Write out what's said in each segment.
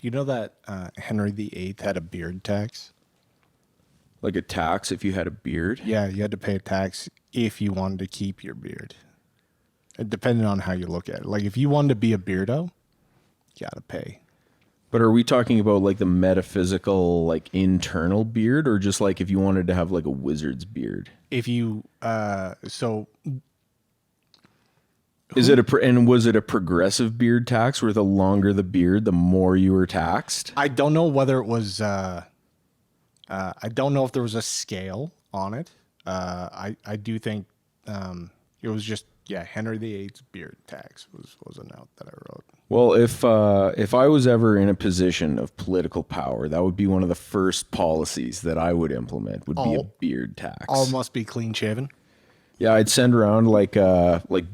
Do you know that Henry VIII had a beard tax? Like a tax if you had a beard? Yeah, you had to pay a tax if you wanted to keep your beard. It depended on how you look at it. Like if you wanted to be a beardo, you got to pay. But are we talking about like the metaphysical, like internal beard, or just like if you wanted to have like a wizard's beard? If you, Is it and was it a progressive beard tax where the longer the beard, the more you were taxed? I don't know whether it was, I don't know if there was a scale on it. I do think it was just, yeah, Henry VIII's beard tax was a note that I wrote. Well, if I was ever in a position of political power, that would be one of the first policies that I would implement would be a beard tax. All must be clean shaven. Yeah, I'd send around like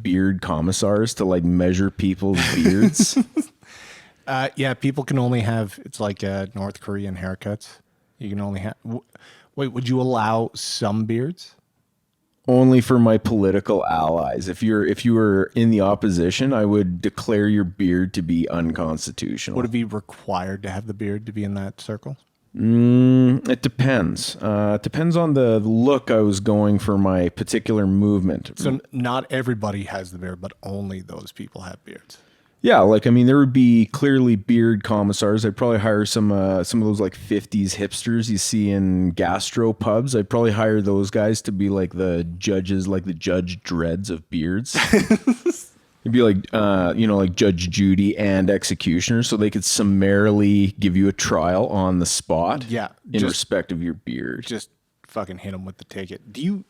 beard commissars to like measure people's beards. Yeah, people can only have, it's like North Korean haircuts. You can only have, wait, would you allow some beards? Only for my political allies. If you were in the opposition, I would declare your beard to be unconstitutional. Would it be required to have the beard to be in that circle? It depends. It depends on the look I was going for my particular movement. So not everybody has the beard, but only those people have beards. Yeah, like I mean, there would be clearly beard commissars. I'd probably hire some of those like '50s hipsters you see in gastro pubs. I'd probably hire those guys to be like the judges, like the Judge Dreads of beards. It'd be like like Judge Judy and executioner, so they could summarily give you a trial on the spot. Yeah, in respect of your beard. Just fucking hit them with the ticket. Do you?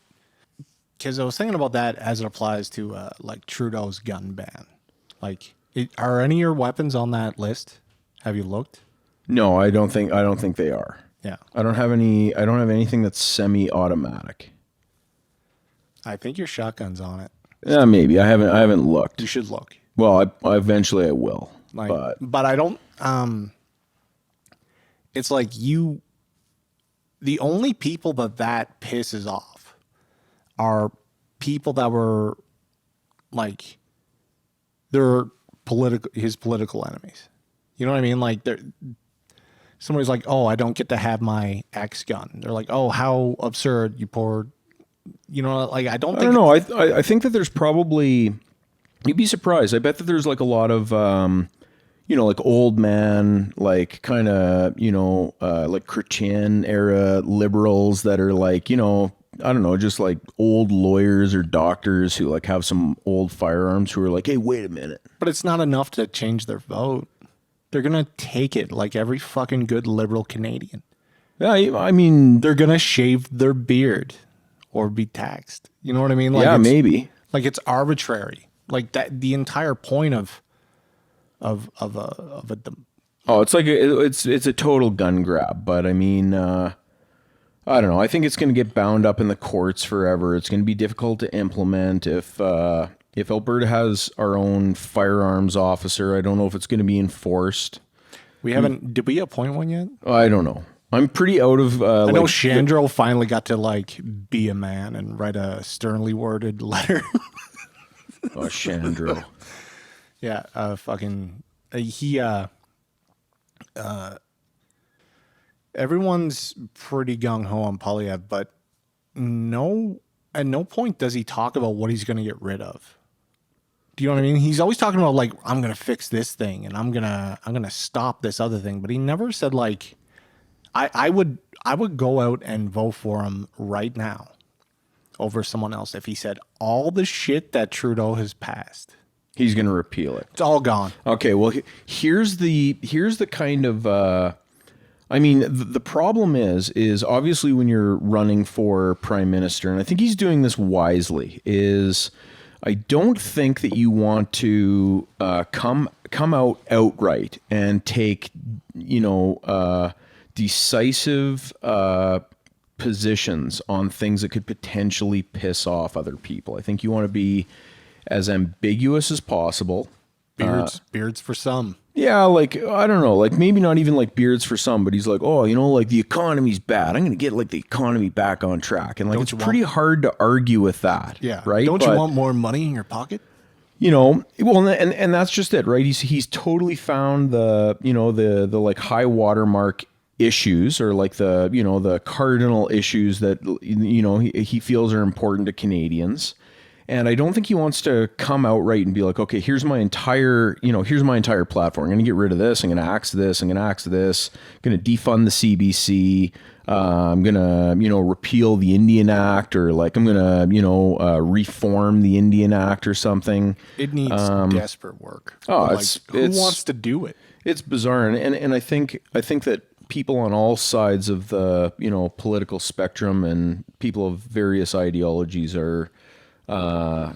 Because I was thinking about that as it applies to like Trudeau's gun ban, like. Are any of your weapons on that list? Have you looked? No, I don't think they are. Yeah. I don't have anything that's semi-automatic. I think your shotgun's on it. Yeah, maybe. I haven't looked. You should look. Well, I eventually I will. But I don't it's like the only people that pisses off are people that were like they're his political enemies. You know what I mean? Like somebody's like, oh, I don't get to have my X gun. They're like, oh, how absurd, you poor, you know, like I don't know. I think that there's probably, you'd be surprised. I bet that there's like a lot of, like old man, like kind of, like Chrétien era liberals that are like, I don't know, just like old lawyers or doctors who like have some old firearms who are like, hey, wait a minute. But it's not enough to change their vote. They're going to take it like every fucking good liberal Canadian. Yeah, I mean, they're going to shave their beard or be taxed. You know what I mean? Like yeah, maybe. Like it's arbitrary. Like that, the entire point of a it's like it's a total gun grab. But I mean, I don't know. I think it's going to get bound up in the courts forever. It's going to be difficult to implement. If Alberta has our own firearms officer, I don't know if it's going to be enforced. We haven't. Did we appoint one yet? I don't know. I'm pretty out of. I know Shandro finally got to like be a man and write a sternly worded letter. Oh, Shandro. Yeah. Everyone's pretty gung-ho on Polyev, but at no point does he talk about what he's going to get rid of. Do you know what I mean? He's always talking about like, I'm going to fix this thing and I'm going to stop this other thing. But he never said like, I would go out and vote for him right now over someone else if he said all the shit that Trudeau has passed. He's going to repeal it. It's all gone. Okay, well, here's the kind of... I mean, the problem is obviously when you're running for prime minister, and I think he's doing this wisely, is I don't think that you want to come out outright and take, decisive positions on things that could potentially piss off other people. I think you want to be as ambiguous as possible. Beards for some. Yeah, like, I don't know, like maybe not even like beards for some, but he's like, oh, like the economy's bad. I'm going to get like the economy back on track. And like, it's pretty hard to argue with that. Yeah. Right. Don't you want more money in your pocket? well, and that's just it, right? He's totally found the like high watermark issues, or like the cardinal issues that he feels are important to Canadians. And I don't think he wants to come outright and be like, okay, here's my entire platform. I'm going to get rid of this. I'm going to axe this. I'm going to axe this. I'm going to defund the CBC. I'm going to, repeal the Indian Act, or like I'm going to, reform the Indian Act or something. It needs desperate work. Oh, like, who wants to do it? It's bizarre. And I think that people on all sides of the, political spectrum and people of various ideologies are, I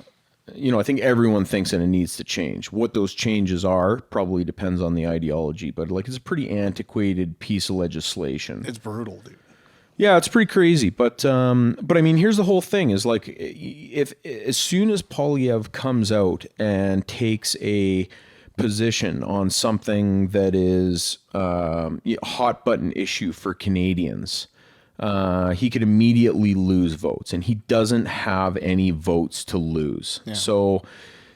think everyone thinks that it needs to change. What those changes are probably depends on the ideology, but like it's a pretty antiquated piece of legislation. It's brutal, dude. Yeah, it's pretty crazy. But I mean, here's the whole thing: is like, if as soon as Poilievre comes out and takes a position on something that is a hot button issue for Canadians, he could immediately lose votes, and he doesn't have any votes to lose. Yeah. So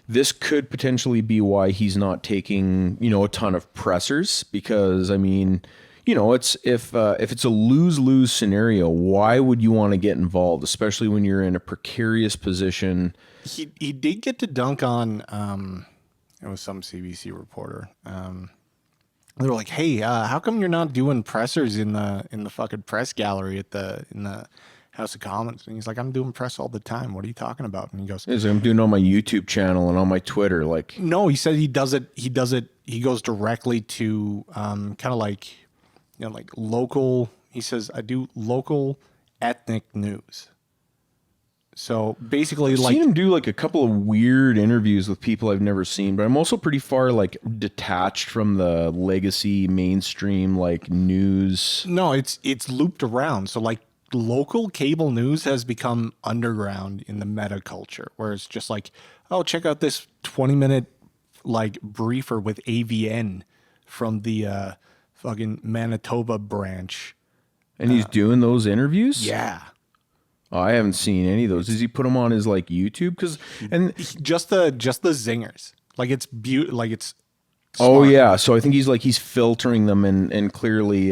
this could potentially be why he's not taking, a ton of pressers, because I mean, it's if it's a lose-lose scenario, why would you want to get involved, especially when you're in a precarious position? He did get to dunk on it was some CBC reporter. They were like, "Hey, how come you're not doing pressers in the fucking press gallery in the House of Commons?" And he's like, "I'm doing press all the time. What are you talking about?" And he goes, "I'm doing it on my YouTube channel and on my Twitter." Like, no, he said he does it. He goes directly to kind of like, like local. He says, "I do local ethnic news." So basically, I've seen him do like a couple of weird interviews with people I've never seen, but I'm also pretty far like detached from the legacy mainstream like news. No, it's looped around. So like local cable news has become underground in the meta culture, where it's just like, oh, check out this 20-minute like briefer with AVN from the fucking Manitoba branch. And he's doing those interviews? Yeah. Oh, I haven't seen any of those. Does he put them on his like YouTube? Just the zingers. Like it's like it's. Smart. Oh yeah, so I think he's filtering them and clearly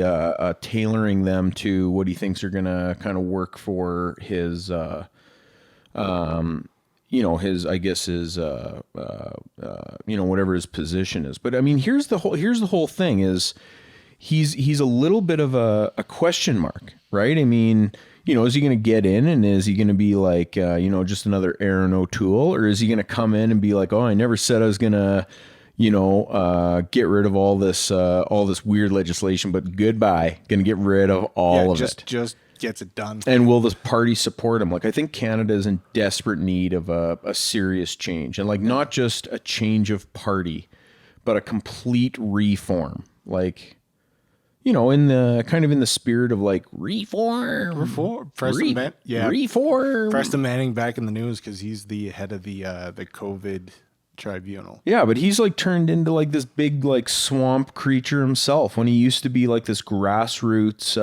tailoring them to what he thinks are gonna kind of work for his, his I guess his whatever his position is. But I mean, here's the whole thing is he's a little bit of a question mark, right? I mean, is he going to get in and is he going to be like, just another Aaron O'Toole, or is he going to come in and be like, oh, I never said I was going to, get rid of all this weird legislation, but goodbye, going to get rid of all of it. Just gets it done. And will this party support him? Like, I think Canada is in desperate need of a serious change, and like not just a change of party, but a complete reform. Like, in the kind of in the spirit of like reform. Preston reform. Preston Manning back in the news because he's the head of the COVID tribunal. Yeah, but he's like turned into like this big like swamp creature himself when he used to be like this grassroots,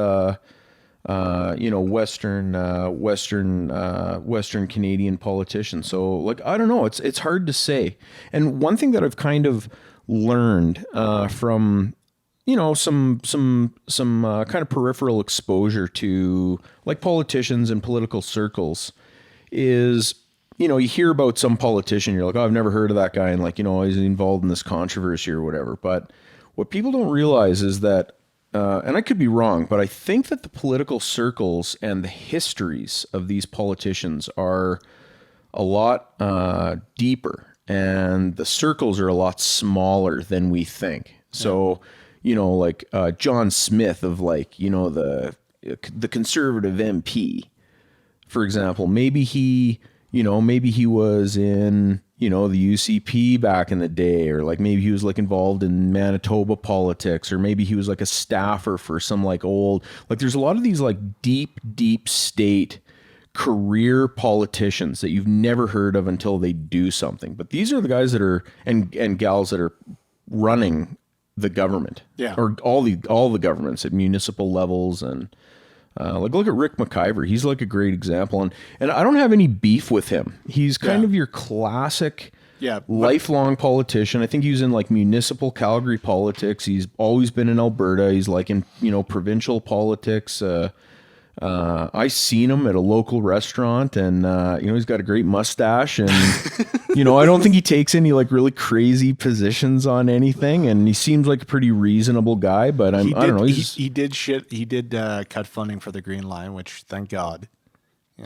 Western Canadian politician. So like I don't know, it's hard to say. And one thing that I've kind of learned from some kind of peripheral exposure to like politicians and political circles is, you hear about some politician, you're like, oh, I've never heard of that guy. And like, he's involved in this controversy or whatever. But what people don't realize is that, and I could be wrong, but I think that the political circles and the histories of these politicians are a lot deeper, and the circles are a lot smaller than we think. So, like John Smith of like, the conservative MP, for example, maybe he was in, the UCP back in the day, or like maybe he was like involved in Manitoba politics, or maybe he was like a staffer for some like old, like there's a lot of these like deep state career politicians that you've never heard of until they do something. But these are the guys that are, and gals that are running the government, or all the governments at municipal levels, and like look at Rick McIver. He's like a great example, and I don't have any beef with him. He's kind of your classic Yeah, lifelong politician. I think he was in like municipal Calgary politics. He's always been in Alberta. He's like in, provincial politics. I seen him at a local restaurant, and he's got a great mustache, and I don't think he takes any like really crazy positions on anything, and he seems like a pretty reasonable guy. But I don't know. He did shit. He did cut funding for the Green Line, which thank God.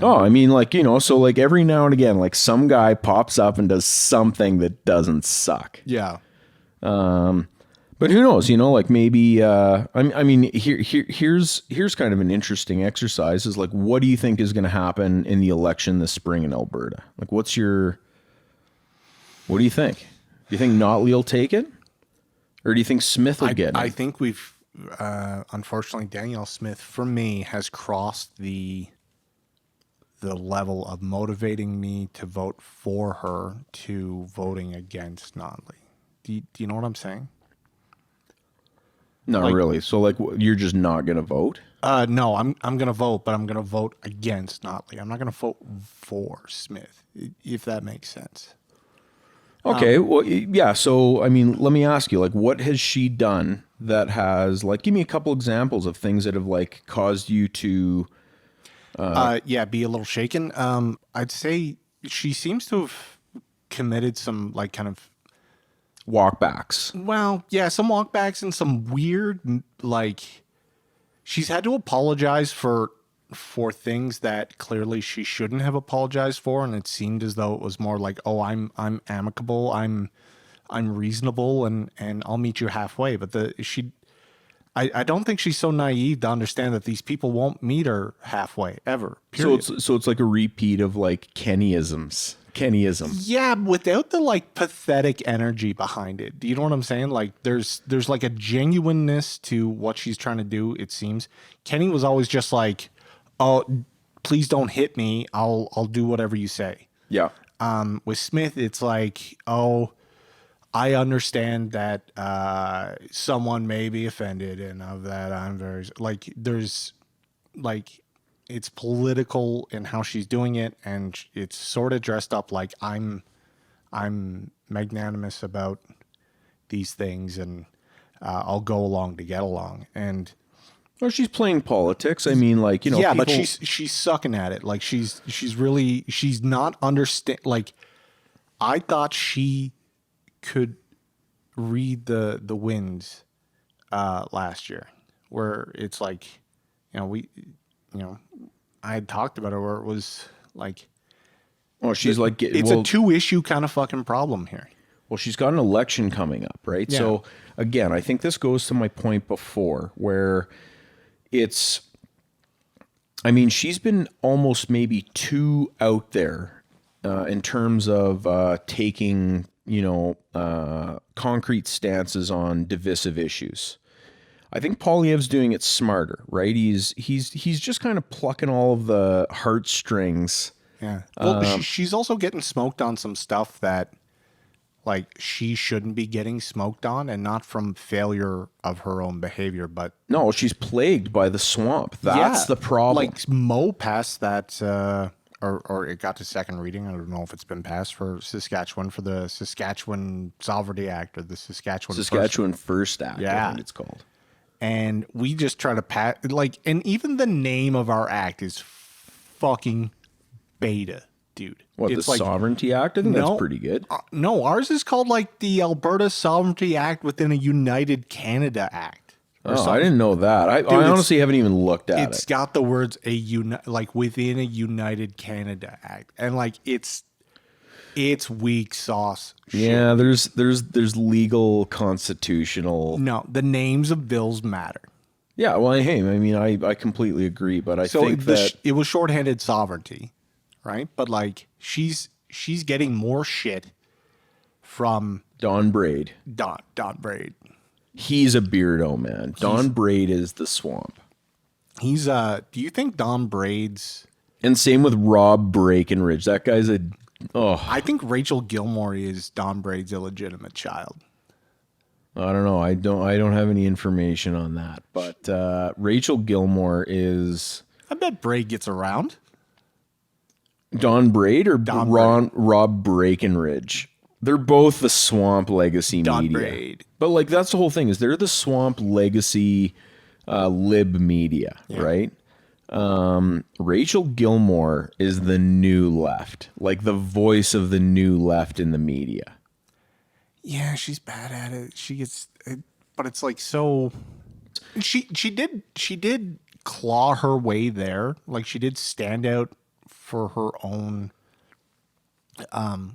Oh, I mean, like, so like every now and again, like some guy pops up and does something that doesn't suck. Yeah. But who knows, like maybe, here's kind of an interesting exercise is like, what do you think is going to happen in the election this spring in Alberta? Like, what do you think? Do you think Notley will take it? Or do you think Smith will get it? I think we've, unfortunately, Danielle Smith, for me, has crossed the level of motivating me to vote for her to voting against Notley. Do you know what I'm saying? Not really. So like you're just not going to vote? No, I'm going to vote, but I'm going to vote against Notley. I'm not going to vote for Smith, if that makes sense. Okay. Well, yeah. So, I mean, let me ask you, like, what has she done that has, like, give me a couple examples of things that have, like, caused you to... be a little shaken. I'd say she seems to have committed some, like, kind of... walkbacks. Well, yeah, some walkbacks and some weird, like... She's had to apologize for things that clearly she shouldn't have apologized for, and it seemed as though it was more like, oh, I'm amicable, I'm reasonable, and I'll meet you halfway. But I don't think she's so naive to understand that these people won't meet her halfway ever. Period. So it's like a repeat of like Kennyisms. Kennyism. Yeah, without the like pathetic energy behind it. Do you know what I'm saying? Like there's like a genuineness to what she's trying to do, it seems. Kenny was always just like, "Oh, please don't hit me. I'll do whatever you say." Yeah. With Smith, it's like, "Oh, I understand that someone may be offended, and of that I'm very like there's like it's political in how she's doing it, and it's sort of dressed up like I'm magnanimous about these things, and I'll go along to get along." And well, she's playing politics. I mean, like, yeah, people... but she's sucking at it. Like she's not understand. Like I thought she could read the winds last year, where it's like, I had talked about it where it was like, well, she's like, it's a 2-issue kind of fucking problem here. Well, she's got an election coming up, right? Yeah. So again, I think this goes to my point before where she's been almost maybe too out there in terms of taking, concrete stances on divisive issues. I think Poilievre's doing it smarter, right? He's just kind of plucking all of the heartstrings. Yeah. Well, she's also getting smoked on some stuff that, like, she shouldn't be getting smoked on, and not from failure of her own behavior, but no, she's plagued by the swamp. That's the problem. Like Mo passed that, or it got to second reading. I don't know if it's been passed for Saskatchewan for the Saskatchewan Sovereignty Act or the Saskatchewan First Act. Yeah. I think it's called. And we just try to pass, like, and even the name of our act is fucking beta, dude. What, it's the like, Sovereignty Act? I think that's pretty good. No, ours is called like the Alberta Sovereignty Act within a United Canada Act. Oh, I didn't know that. I honestly haven't even looked at it. It's got the words like within a United Canada Act, and like it's weak sauce shit. Yeah, there's legal constitutional. No, the names of bills matter. Yeah, well, hey, I mean, I completely agree, but I think that it was shorthanded sovereignty, right? But like she's getting more shit from Don Braid. Don Braid. He's a beardo, man. Don Braid is the swamp. He's do you think Don Braid's... And same with Rob Breckenridge. That guy's I think Rachel Gilmore is Don Braid's illegitimate child. I don't know. I don't have any information on that. But Rachel Gilmore is... I bet Braid gets around. Don Braid or Rob Breckenridge? They're both the swamp legacy Dot media. braid. But like that's the whole thing is they're the swamp legacy lib media, right? Rachel Gilmore is the new left, like the voice of the new left in the media. Yeah, she's bad at it. She gets, but it's like so. She did claw her way there. Like she did stand out for her own.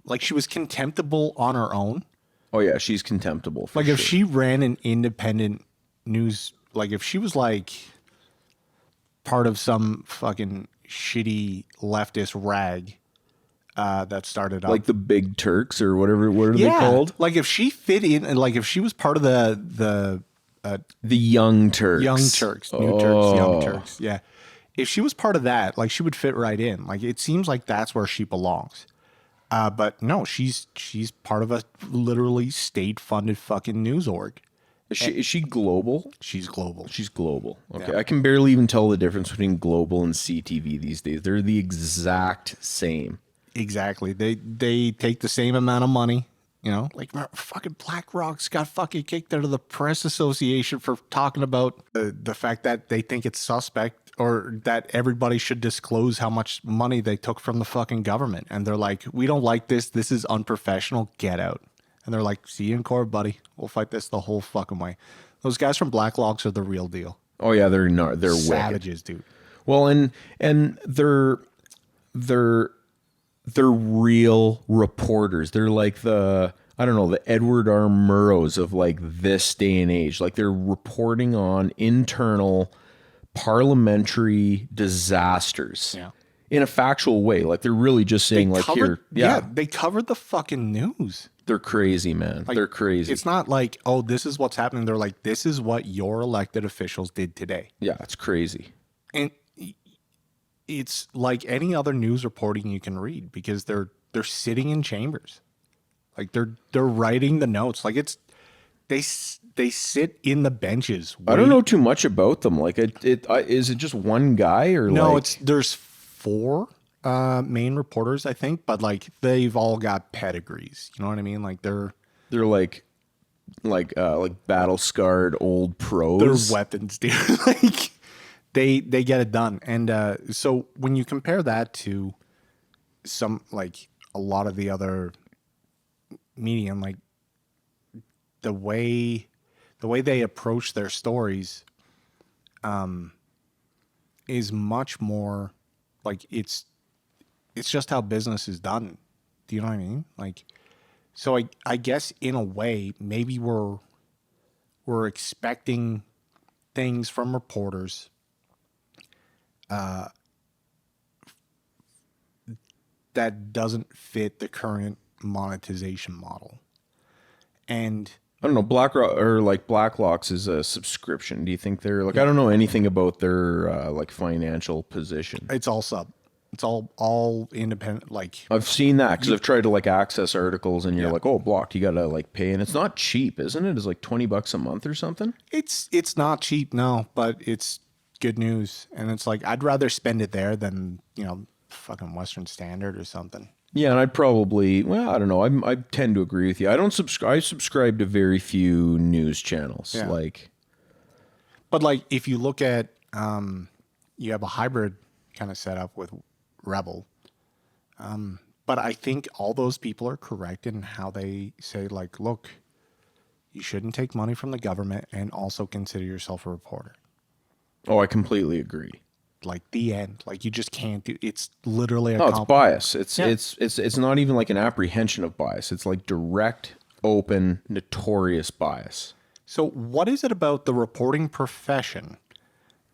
Like she was contemptible on her own. Oh yeah, she's contemptible. For Like sure. if she ran an independent news, like if she was like part of some fucking shitty leftist rag that started up, like the Big Turks or whatever, what are they called? like if she fit in, and like if she was part of the Young Turks. Young Turks, New Turks, Young Turks, yeah. If she was part of that, like she would fit right in. Like it seems like that's where she belongs. But no, she's part of a literally state-funded fucking news org. Is she global? She's global. She's global. Okay. Yeah. I can barely even tell the difference between global and CTV these days. They're the exact same. Exactly. They take the same amount of money. You know, like fucking BlackRock's got fucking kicked out of the press association for talking about the fact that they think it's suspect or that everybody should disclose how much money they took from the fucking government. And they're like, we don't like this. This is unprofessional. Get out. And they're like, see you in court, buddy. We'll fight this the whole fucking way. Those guys from BlackRock's are the real deal. Oh yeah, they're not. They're Savages, wicked. dude. Well, and they're real reporters. They're like the Edward R. Murrows of like this day and age. Like they're reporting on internal parliamentary disasters in a factual way. Like they're really just saying they covered the fucking news. They're crazy, man. Like, they're crazy. It's not like, oh, this is what's happening. They're like, this is what your elected officials did today. Yeah, it's crazy. And it's like any other news reporting you can read because they're sitting in chambers. Like they're writing the notes. Like they sit in the benches. I don't know too much about them. Like is it just one guy or no? like... There's 4 main reporters, I think, but like they've all got pedigrees. You know what I mean? Like they're like battle scarred old pros. They're weapons, dude. Like they get it done. And so when you compare that to some like a lot of the other medium, like the way they approach their stories is much more like it's just how business is done. Do you know what I mean? Like, so I guess in a way, maybe we're expecting things from reporters that doesn't fit the current monetization model. And I don't know, BlackRock or like BlackRock's is a subscription. Do you think they're like, I don't know anything about their like financial position. it's all sub. It's all independent. Like I've seen that because I've tried to like access articles and you're like, oh, blocked. You got to like pay. And it's not cheap, isn't it? It's like $20 a month or something. it's not cheap, no, but it's good news. And it's like, I'd rather spend it there than, fucking Western Standard or something. Yeah, and I'd probably, well, I don't know. I tend to agree with you. I don't subscribe. I subscribe to very few news channels. Yeah. But like if you look at, you have a hybrid kind of setup with Rebel. But I think all those people are correct in how they say, like, look, you shouldn't take money from the government and also consider yourself a reporter. Oh, I completely agree. Like the end. Like you just can't do. It's literally it's bias. It's not even like an apprehension of bias. It's like direct, open, notorious bias. So what is it about the reporting profession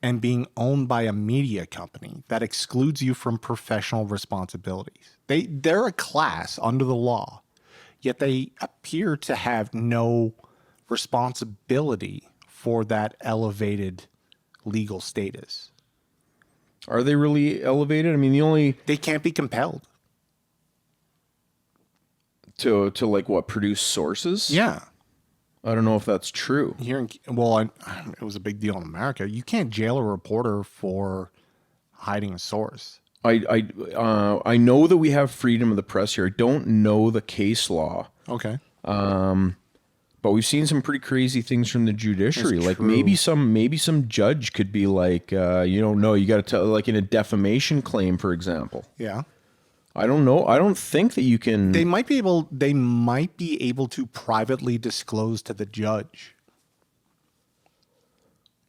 and being owned by a media company that excludes you from professional responsibilities? They're a class under the law, yet they appear to have no responsibility for that elevated legal status. Are they really elevated? I mean, they can't be compelled to like what, produce sources? Yeah. I don't know if that's true. It was a big deal in America. You can't jail a reporter for hiding a source. I know that we have freedom of the press here. I don't know the case law. Okay. But we've seen some pretty crazy things from the judiciary. That's Like true. maybe some judge could be like, you don't know, you got to tell, like in a defamation claim, for example. Yeah. I don't know. I don't think that you can. They might be able to privately disclose to the judge.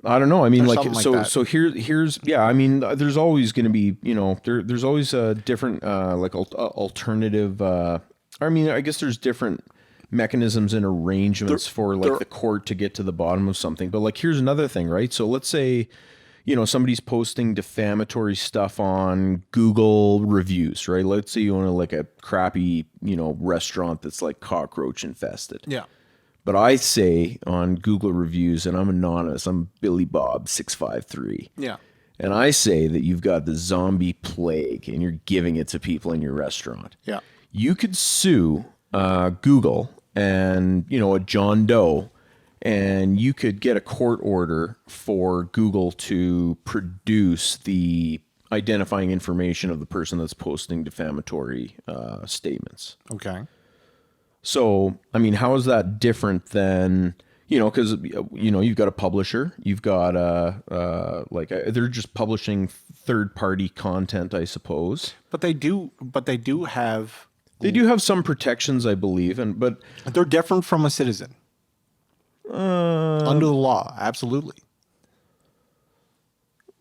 I don't know. I mean, Or like, something like so, that. so here's, yeah, I mean, there's always going to be, you know, there's always a different, alternative, I mean, I guess there's different mechanisms and arrangements for like the court to get to the bottom of something. But like, here's another thing, right? So let's say, you know, somebody's posting defamatory stuff on Google reviews, right? Let's say you own like a crappy, you know, restaurant that's like cockroach infested. Yeah. But I say on Google reviews, and I'm anonymous, I'm Billy Bob 653. Yeah. And I say that you've got the zombie plague and you're giving it to people in your restaurant. Yeah. You could sue Google and, you know, a John Doe, and you could get a court order for Google to produce the identifying information of the person that's posting defamatory statements. Okay. So, I mean, how is that different than, you know, because, you know, you've got a publisher, you've got they're just publishing third-party content, I suppose. But they do have. They do have some protections, I believe, but They're different from a citizen. Under the law, absolutely.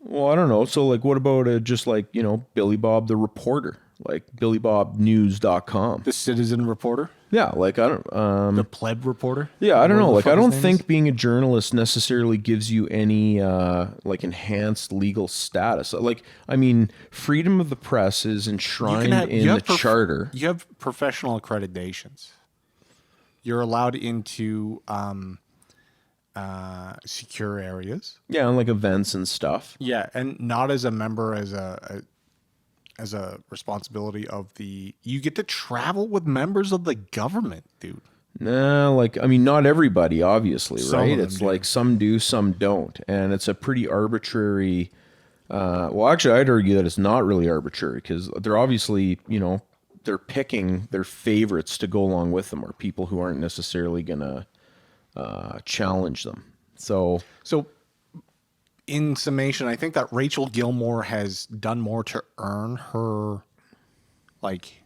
well, I don't know. So, like, what about just like, you know, Billy Bob the reporter, like BillyBobNews.com? The citizen reporter, Yeah, like I don't. the pleb reporter. Yeah, I don't know. Whatever the Like, fuck I his don't name think is. being a journalist necessarily gives you any like enhanced legal status. Like, I mean, freedom of the press is enshrined in the charter. You have professional accreditations. You're allowed into secure areas. Yeah, and like events and stuff. Yeah, and not as a member, as a responsibility of the. You get to travel with members of the government, dude. Nah, like, I mean, not everybody, obviously, Some right? of them It's do. like some do, some don't, and it's a pretty arbitrary. Well, actually, I'd argue that it's not really arbitrary because they're obviously, you know, they're picking their favorites to go along with them, or people who aren't necessarily gonna challenge them. So, In summation, I think that Rachel Gilmore has done more to earn her, like.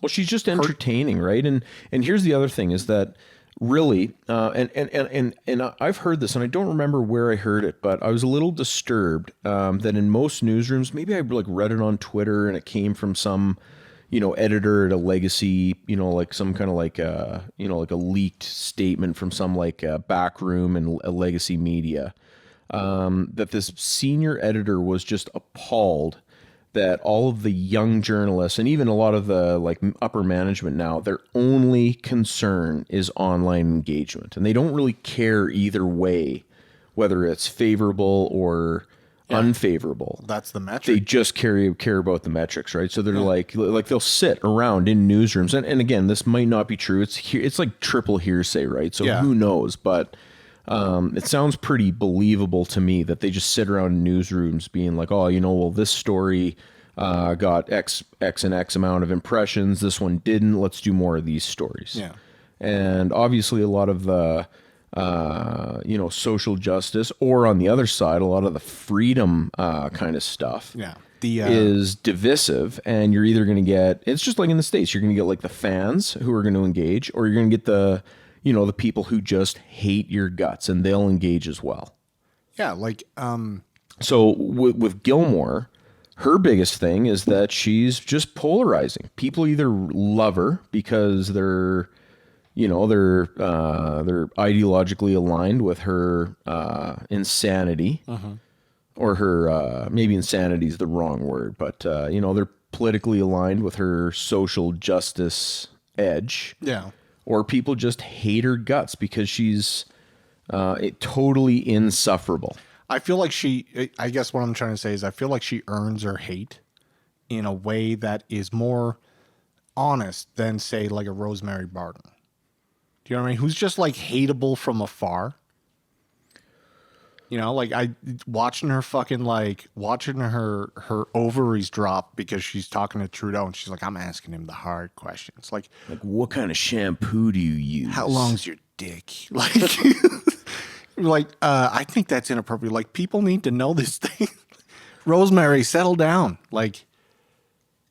well, she's just entertaining, right? And here's the other thing is that really, and I've heard this, and I don't remember where I heard it, but I was a little disturbed that in most newsrooms, maybe I like read it on Twitter, and it came from some, you know, editor at a legacy, you know, like some kind of like you know, like a leaked statement from some like back room and a legacy media, that this senior editor was just appalled that all of the young journalists and even a lot of the like upper management now, their only concern is online engagement, and they don't really care either way, whether it's favorable or unfavorable. That's the metric. They just care about the metrics, right? So they're like they'll sit around in newsrooms, and again, this might not be true. It's like triple hearsay, right? So who knows? But it sounds pretty believable to me that they just sit around in newsrooms being like, oh, you know, well, this story got X and X amount of impressions. This one didn't. Let's do more of these stories. Yeah. And obviously a lot of the, you know, social justice, or on the other side, a lot of the freedom kind of stuff Yeah. is divisive. And you're either going to get, it's just like in the States, you're going to get like the fans who are going to engage, or you're going to get the, you know, the people who just hate your guts, and they'll engage as well. Yeah, like So with Gilmore, her biggest thing is that she's just polarizing. People either love her because they're, you know, they're ideologically aligned with her insanity, or her maybe insanity is the wrong word, but you know, they're politically aligned with her social justice edge. yeah. Or people just hate her guts because she's totally insufferable. I feel like I guess what I'm trying to say is I feel like she earns her hate in a way that is more honest than, say, like a Rosemary Barton. Do you know what I mean? Who's just like hateable from afar. You know, like watching her ovaries drop because she's talking to Trudeau and she's like, I'm asking him the hard questions. Like what kind of shampoo do you use? how long's your dick? I think that's inappropriate. Like people need to know this thing. Rosemary, settle down. Like,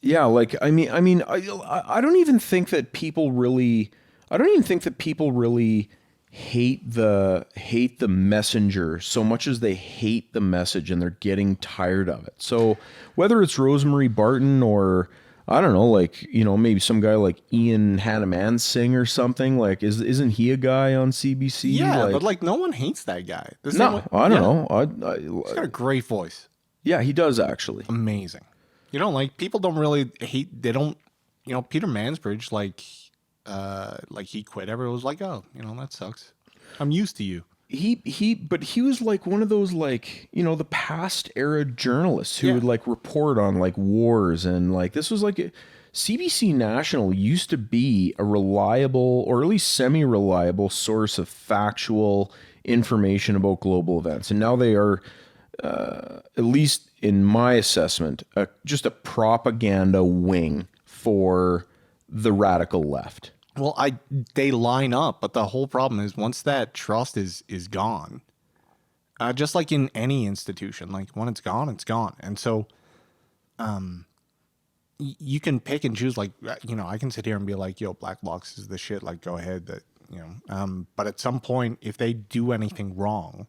yeah, like I don't even think that people really hate the messenger so much as they hate the message, and they're getting tired of it. So whether it's Rosemary Barton or I don't know, like, you know, maybe some guy like Ian Hannamansing or something, like isn't he a guy on CBC? yeah, like, but like no one hates that guy. no, I don't know. He's got a great voice. Yeah, he does actually. Amazing. You know, like people don't really hate. They don't. You know, Peter Mansbridge, like he quit. Everyone was like, oh, you know, that sucks. I'm used to you. But he was like one of those, like, you know, the past era journalists who would like report on like wars, and like this was like CBC National used to be a reliable, or at least semi-reliable source of factual information about global events, and now they are, at least in my assessment, just a propaganda wing for the radical left. Well, they line up, but the whole problem is once that trust is gone, just like in any institution, like when it's gone, it's gone. And so, you can pick and choose. Like, you know, I can sit here and be like, "Yo, Black Box is the shit." Like, go ahead. That, you know. But at some point, if they do anything wrong,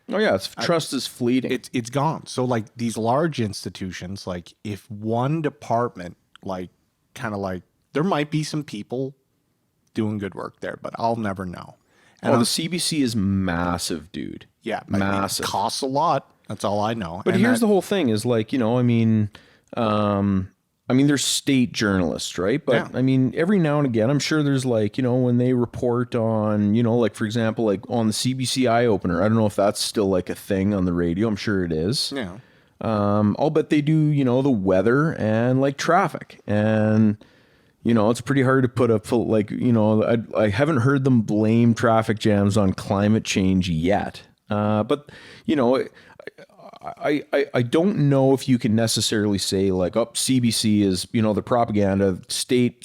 oh yeah, trust is fleeting. it's gone. So like these large institutions, like if one department, like kind of like there might be some people doing good work there, but I'll never know. And the CBC is massive, dude. Yeah, massive. It costs a lot. That's all I know. But here's the whole thing: is like, you know, I mean, there's state journalists, right? But Yeah. I mean, every now and again, I'm sure there's like, you know, when they report on, you know, like for example, like on the CBC Eye Opener. I don't know if that's still like a thing on the radio. I'm sure it is. Yeah. I'll bet they do, you know, the weather and like traffic, and you know, it's pretty hard to put up, like, you know, I haven't heard them blame traffic jams on climate change yet. But, you know, I don't know if you can necessarily say like, oh, CBC is, you know, the propaganda, state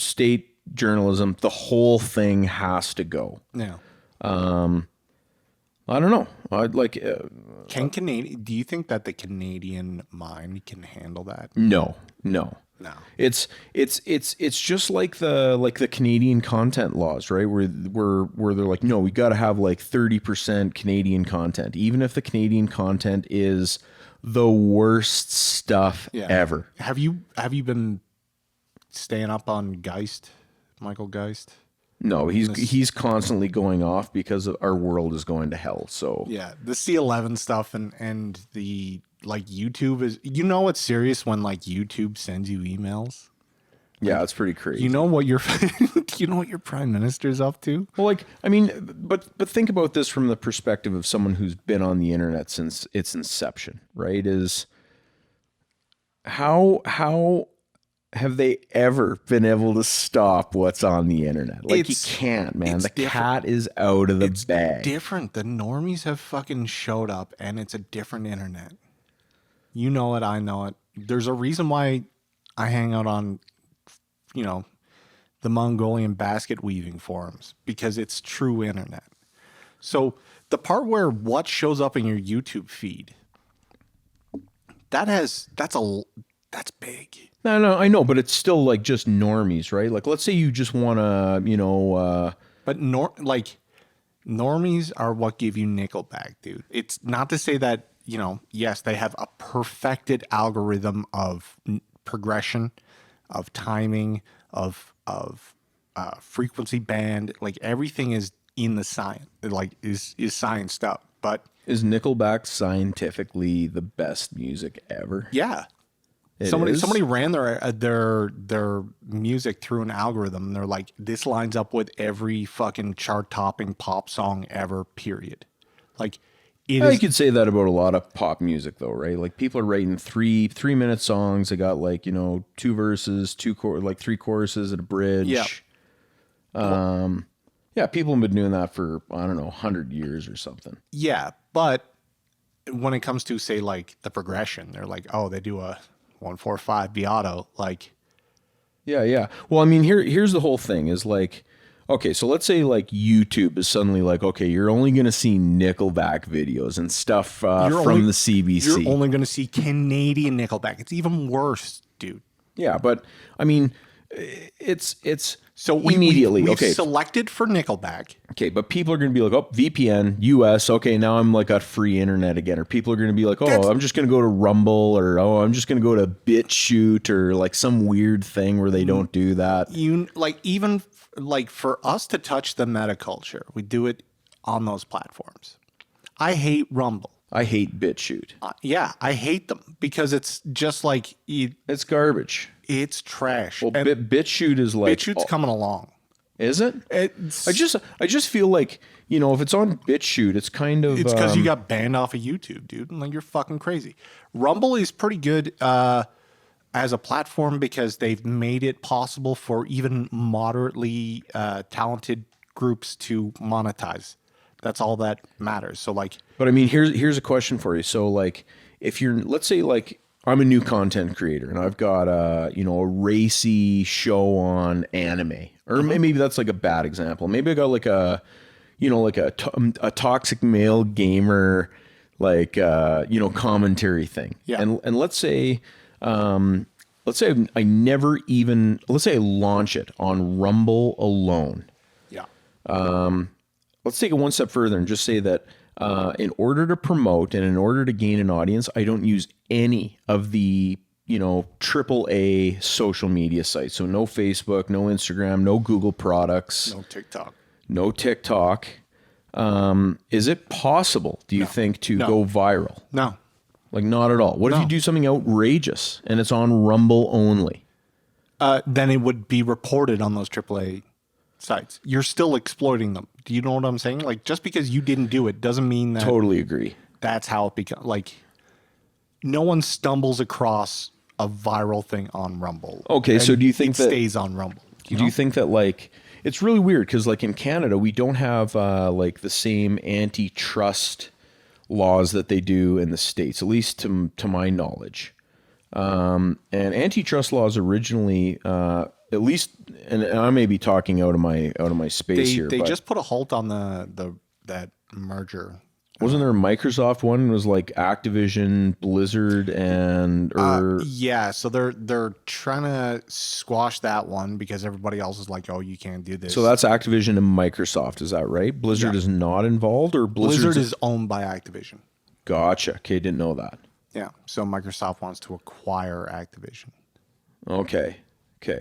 journalism, the whole thing has to go. Yeah. I don't know. I'd like, Do you think that the Canadian mind can handle that? no. No. It's just like the Canadian content laws, right? Where they're like, no, we got to have like 30% Canadian content, even if the Canadian content is the worst stuff ever. Have you been staying up on Geist, Michael Geist? No, he's constantly going off because our world is going to hell. So yeah, the C11 stuff and the like YouTube is, you know, it's serious when like YouTube sends you emails. Yeah, it's pretty crazy. You know what your you know what your prime minister's up to? Well, like, I mean, but think about this from the perspective of someone who's been on the internet since its inception, right? Is how have they ever been able to stop what's on the internet? Like, you can't, man. The cat is out of the bag. Different. The normies have fucking showed up, and it's a different internet. You know it. I know it. There's a reason why I hang out on, you know, the Mongolian basket weaving forums, because it's true internet. So the part where what shows up in your YouTube feed, that's big. No, I know, but it's still like just normies, right? Like, let's say you just want to, you know, but normies are what give you Nickelback, dude. It's not to say that, you know, yes, they have a perfected algorithm of progression, of timing, of frequency band. Like everything is in the science, like is scienced up. But is Nickelback scientifically the best music ever? Yeah. Somebody ran their music through an algorithm. And they're like, this lines up with every fucking chart-topping pop song ever. Period. Like, you could say that about a lot of pop music, though, right? Like, people are writing 3-minute songs. They got like, you know, 2 verses, 3 choruses and a bridge. Yeah. Yeah, people have been doing that for, I don't know, 100 years or something. Yeah, but when it comes to say like the progression, they're like, oh, they do a 1-4-5 Beato, like. Yeah. Well, I mean, here's the whole thing is like, okay, so let's say like YouTube is suddenly like, okay, you're only going to see Nickelback videos and stuff from the CBC. You're only going to see Canadian Nickelback. It's even worse, dude. Yeah, but I mean, it's so immediately we've okay. selected for Nickelback. Okay, but people are going to be like, oh, VPN, US. Okay, now I'm like got free internet again. Or people are going to be like, oh, I'm just going to go to Rumble, or oh, I'm just going to go to BitChute, or like some weird thing where they don't do that. You like even like for us to touch the meta culture, we do it on those platforms. I hate Rumble. I hate BitChute. Yeah, I hate them because it's just like it's garbage. It's trash. Well, BitChute is like BitChute's coming along. Is it? I just feel like, you know, if it's on BitChute, it's kind of it's because you got banned off of YouTube, dude. Like you're fucking crazy. Rumble is pretty good as a platform because they've made it possible for even moderately talented groups to monetize. That's all that matters. So like, but I mean, here's a question for you. So like, if you're, let's say like I'm a new content creator and I've got a racy show on anime, or maybe that's like a bad example. Maybe I got like a toxic male gamer, like, commentary thing. Yeah. And let's say I launch it on Rumble alone. Yeah. Let's take it one step further and just say that in order to promote and in order to gain an audience, I don't use any of the, AAA social media sites. So no Facebook, no Instagram, no Google products. No TikTok. Is it possible, do you think, to go viral? No. Like not at all. What if you do something outrageous and it's on Rumble only? Then it would be reported on those AAA sites. You're still exploiting them. Do you know what I'm saying? Like just because you didn't do it doesn't mean that. Totally agree. That's how it becomes. Like no one stumbles across a viral thing on Rumble. Okay, so do you think that stays on Rumble? Do you think that like it's really weird because like in Canada we don't have like the same antitrust laws that they do in the States, at least to my knowledge. And antitrust laws originally, at least, and I may be talking out of my space here. They just put a halt on that merger. Wasn't there a Microsoft one? It was like Activision, Blizzard, and yeah. So they're trying to squash that one because everybody else is like, oh, you can't do this. So that's Activision and Microsoft, is that right? Blizzard is not involved, or Blizzard is owned by Activision. Gotcha. Okay, didn't know that. Yeah. So Microsoft wants to acquire Activision. Okay.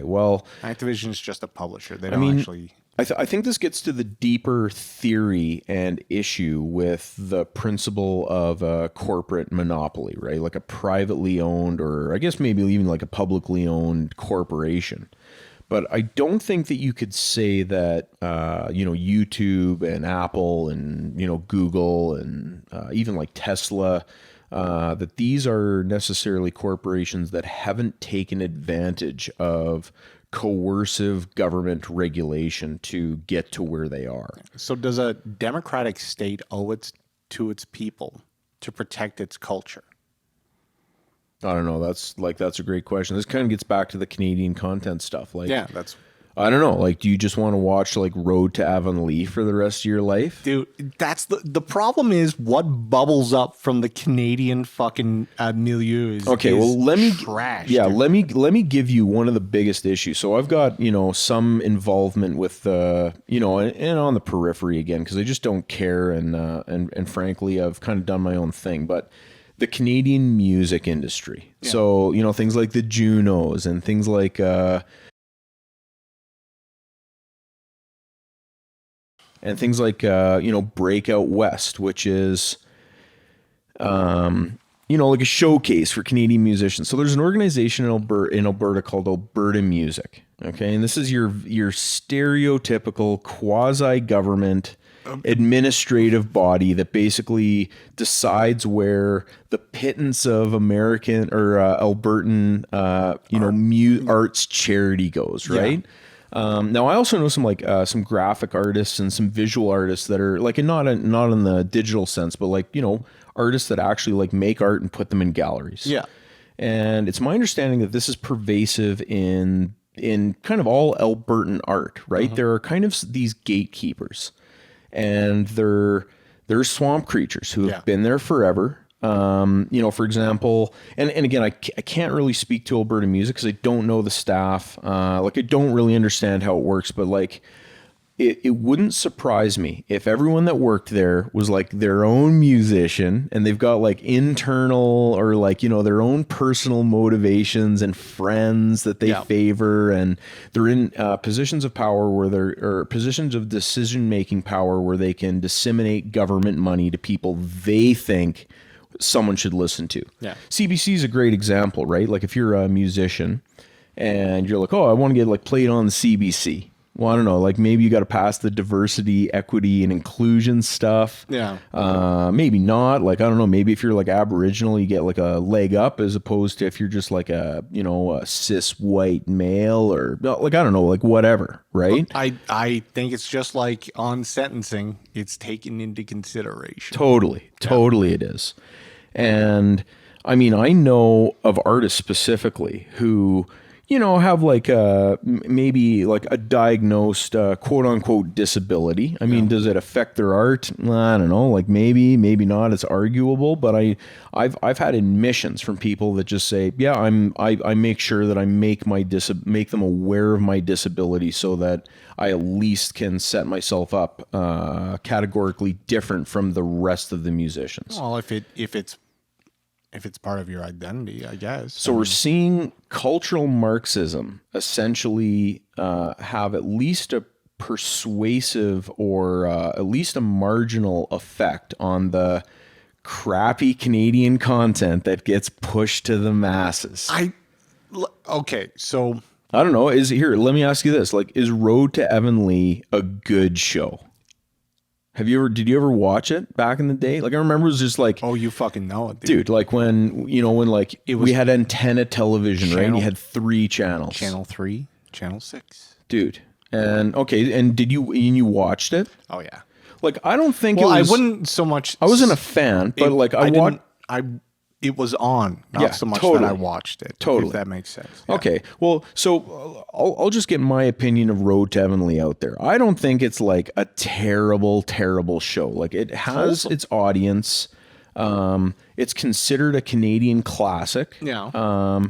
Well, Activision is just a publisher. They don't actually. I think this gets to the deeper theory and issue with the principle of a corporate monopoly, right? Like a privately owned, or I guess maybe even like a publicly owned corporation. But I don't think that you could say that, YouTube and Apple and, Google and even like Tesla, that these are necessarily corporations that haven't taken advantage of coercive government regulation to get to where they are. So does a democratic state owe it to its people to protect its culture? I don't know. That's a great question. This kind of gets back to the Canadian content stuff. Like, yeah, that's. I don't know. Like, do you just want to watch like Road to Avonlea for the rest of your life? Dude, that's the problem is what bubbles up from the Canadian fucking milieu is let me trash. Yeah, dude. let me give you one of the biggest issues. So I've got, some involvement with and on the periphery again because I just don't care and frankly I've kind of done my own thing, but the Canadian music industry. Yeah. So, things like the Junos and things like Breakout West, which is, like a showcase for Canadian musicians. So there's an organization in Alberta called Alberta Music. Okay. And this is your stereotypical quasi-government administrative body that basically decides where the pittance of American or Albertan, arts charity goes, right? Now I also know some graphic artists and some visual artists that are like, and not in the digital sense, but like, artists that actually like make art and put them in galleries. Yeah. And it's my understanding that this is pervasive in kind of all Albertan art, right? There are kind of these gatekeepers, and they're swamp creatures who have been there forever. For example, and again, I can't really speak to Alberta music because I don't know the staff. Like I don't really understand how it works, but like it wouldn't surprise me if everyone that worked there was like their own musician, and they've got like internal or like, their own personal motivations and friends that they favor. And they're in positions of power or positions of decision-making power where they can disseminate government money to people they think someone should listen to. Yeah. CBC is a great example, right? Like if you're a musician and you're like, oh, I want to get like played on the CBC. Well, I don't know, like maybe you got to pass the diversity, equity, and inclusion stuff. Yeah. Maybe not. Like, I don't know, maybe if you're like Aboriginal, you get like a leg up as opposed to if you're just like a cis white male or like, I don't know, like whatever, right? I think it's just like on sentencing, it's taken into consideration. Totally it is. And I mean, I know of artists specifically who, have like maybe like a diagnosed quote unquote disability. I mean, does it affect their art? I don't know. Like maybe not. It's arguable. But I've had admissions from people that just say, yeah, I make sure that I make them aware of my disability so that I at least can set myself up categorically different from the rest of the musicians. Well, if it's part of your identity, I guess. So we're seeing cultural Marxism essentially have at least a persuasive or at least a marginal effect on the crappy Canadian content that gets pushed to the masses. Okay, so I don't know. Let me ask you this. Like, is Road to Avonlea a good show? Did you ever watch it back in the day? Like, I remember it was just like, oh, you fucking know it, dude. Like when like we had antenna television, right? And you had 3 channels. Channel 3, Channel 6. Dude. And okay, and you watched it? Oh yeah. Like, I don't think I it was, wouldn't so much. I wasn't a fan, but like it was on, not so much that I watched it. Totally. If that makes sense. Yeah. Okay. Well, so I'll just get my opinion of Road to Avonlea out there. I don't think it's like a terrible, terrible show. Like, it has its audience. It's considered a Canadian classic. Yeah.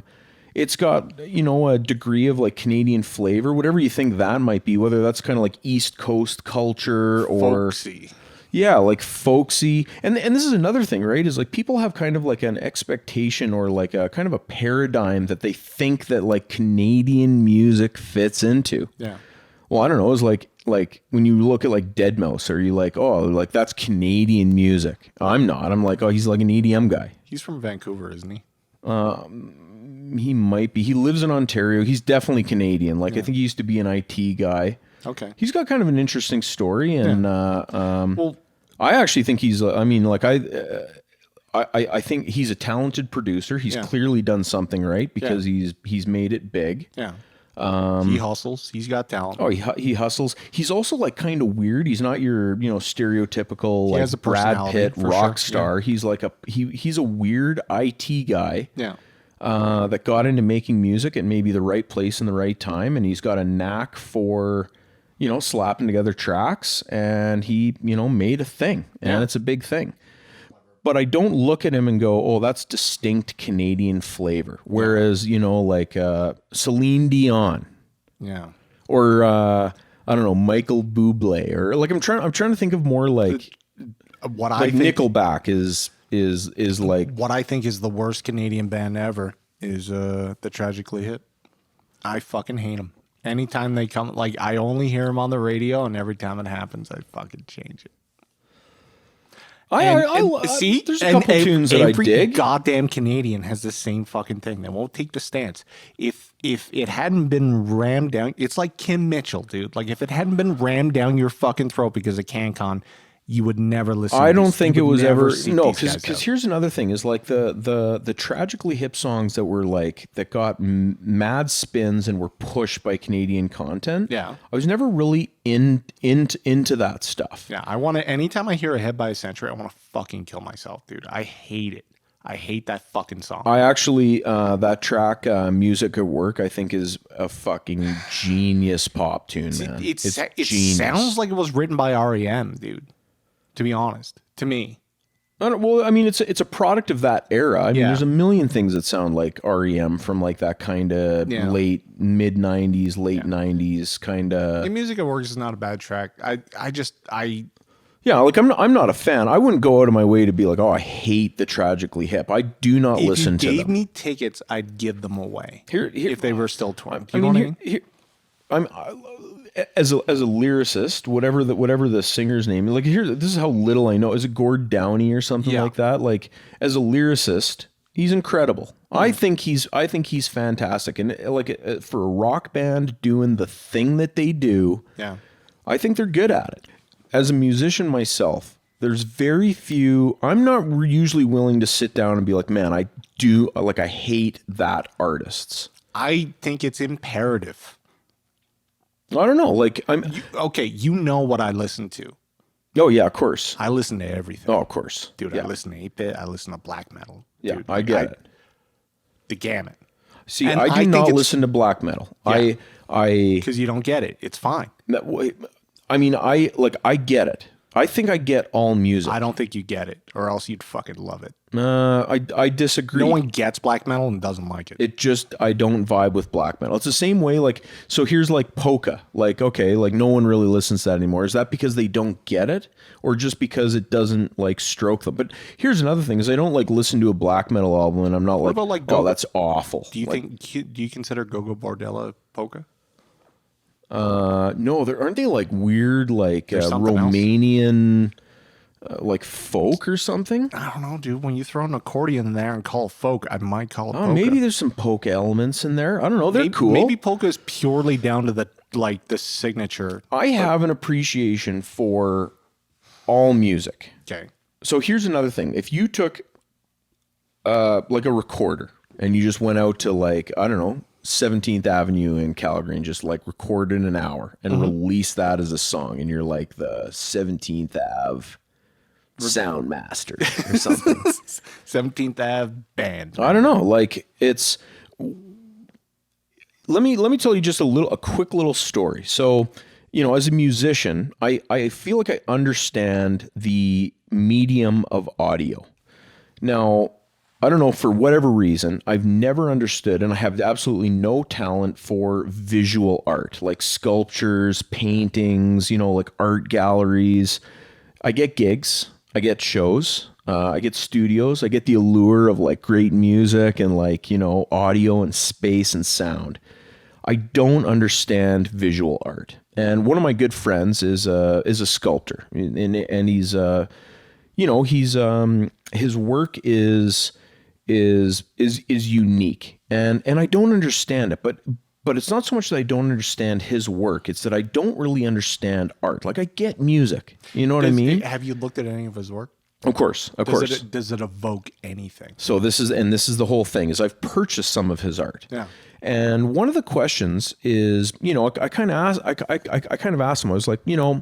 It's got, a degree of like Canadian flavor, whatever you think that might be, whether that's kind of like East Coast culture or folksy. Yeah, like folksy. And this is another thing, right? Is like people have kind of like an expectation or like a kind of a paradigm that they think that like Canadian music fits into. Yeah. Well, I don't know. It's like when you look at like Deadmau5, are you like, oh, like that's Canadian music? I'm not. I'm like, oh, he's like an EDM guy. He's from Vancouver, isn't he? He might be. He lives in Ontario. He's definitely Canadian. Like, I think he used to be an IT guy. Okay. He's got kind of an interesting story, and I actually think he's. I mean, like I think he's a talented producer. He's clearly done something right because he's made it big. Yeah. He hustles. He's got talent. Oh, he hustles. He's also like kind of weird. He's not your stereotypical like has a Brad Pitt rock sure. star. He's like he's a weird IT guy. Yeah. That got into making music at maybe the right place in the right time, and he's got a knack for slapping together tracks, and he made a thing, and it's a big thing. But I don't look at him and go, oh, that's distinct Canadian flavor. Whereas, like Celine Dion. Yeah. Or I don't know, Michael Bublé. Or like I'm trying to think of more like what I think Nickelback is like what I think is the worst Canadian band ever is the Tragically Hit. I fucking hate them. Anytime they come, like I only hear them on the radio, and every time it happens, I fucking change it. See, there's a couple tunes that I dig. Every goddamn Canadian has the same fucking thing. They won't take the stance. If it hadn't been rammed down, it's like Kim Mitchell, dude. Like if it hadn't been rammed down your fucking throat because of Cancon, you would never listen. I to don't these. think You it would was never ever seek no, these guys because out. here's another thing is like the tragically hip songs that were like that got mad spins and were pushed by Canadian content. Yeah. I was never really into that stuff. Yeah, I want to. Anytime I hear a hit by a century, I want to fucking kill myself, dude. I hate it. I hate that fucking song. I actually that track Music at Work I think is a fucking genius pop tune, man. It genius. sounds like it was written by REM, dude. To be honest, to me. Well, I mean, it's a product of that era. I mean, Yeah. there's a million things that sound like REM from like that kind of late mid '90s, late '90s kind of. The Music at Work is not a bad track. Yeah, like I'm not a fan. I wouldn't go out of my way to be like, oh, I hate the Tragically Hip. I do not listen to them. If you gave me tickets, I'd give them away Here, if they were still touring. I mean, I'm as a lyricist, whatever the singer's name. Like here, this is how little I know. Is it Gord Downey or something like that? Like as a lyricist, he's incredible. I think he's fantastic, and like for a rock band doing the thing that they do, I think they're good at it. As a musician myself, there's very few. I'm not usually willing to sit down and be like, man, I hate that artists. I think it's imperative. I don't know. Like You know what I listen to. Oh yeah, of course. I listen to everything. Oh, of course. Dude, I listen to 8-bit. I listen to black metal. Yeah, Dude, I get it. The gamut. See, I do not listen to black metal. Yeah. I because you don't get it. It's fine. I mean, I get it. I think I get all music. I don't think you get it, or else you'd fucking love it. I disagree. No one gets black metal and doesn't like it. It just, I don't vibe with black metal. It's the same way, like, so here's like polka. Like, okay, like no one really listens to that anymore. Is that because they don't get it? Or just because it doesn't like stroke them? But here's another thing is I don't like listen to a black metal album and I'm not oh, that's awful. Do you consider Go-Go Bordella polka? No, there aren't they like weird, like Romanian, like folk or something? I don't know, dude. When you throw an accordion in there and call it folk, I might call it polka. Maybe there's some polka elements in there. I don't know. They're cool. Maybe polka is purely down to the signature. I have an appreciation for all music. Okay. So here's another thing. If you took like a recorder and you just went out to like, I don't know, 17th Avenue in Calgary and just like recorded an hour and released that as a song, and you're like the 17th Ave sound master or something. 17th Ave band. I don't know. Like it's, let me tell you just a quick little story. So, you know, as a musician, I feel like I understand the medium of audio. Now, I don't know, for whatever reason, I've never understood, and I have absolutely no talent for visual art, like sculptures, paintings, you know, like art galleries. I get gigs, I get shows, I get studios, I get the allure of like great music and like, you know, audio and space and sound. I don't understand visual art. And one of my good friends is a sculptor, and he's, you know, he's, his work is unique, and I don't understand it, but it's not so much that I don't understand his work, it's that I don't really understand art. Like I get music, you know what I mean? Have you looked at any of his work? Of course. Does it evoke anything? So this is the whole thing, is I've purchased some of his art. Yeah. And one of the questions is, you know, I kind of asked him, I was like, you know,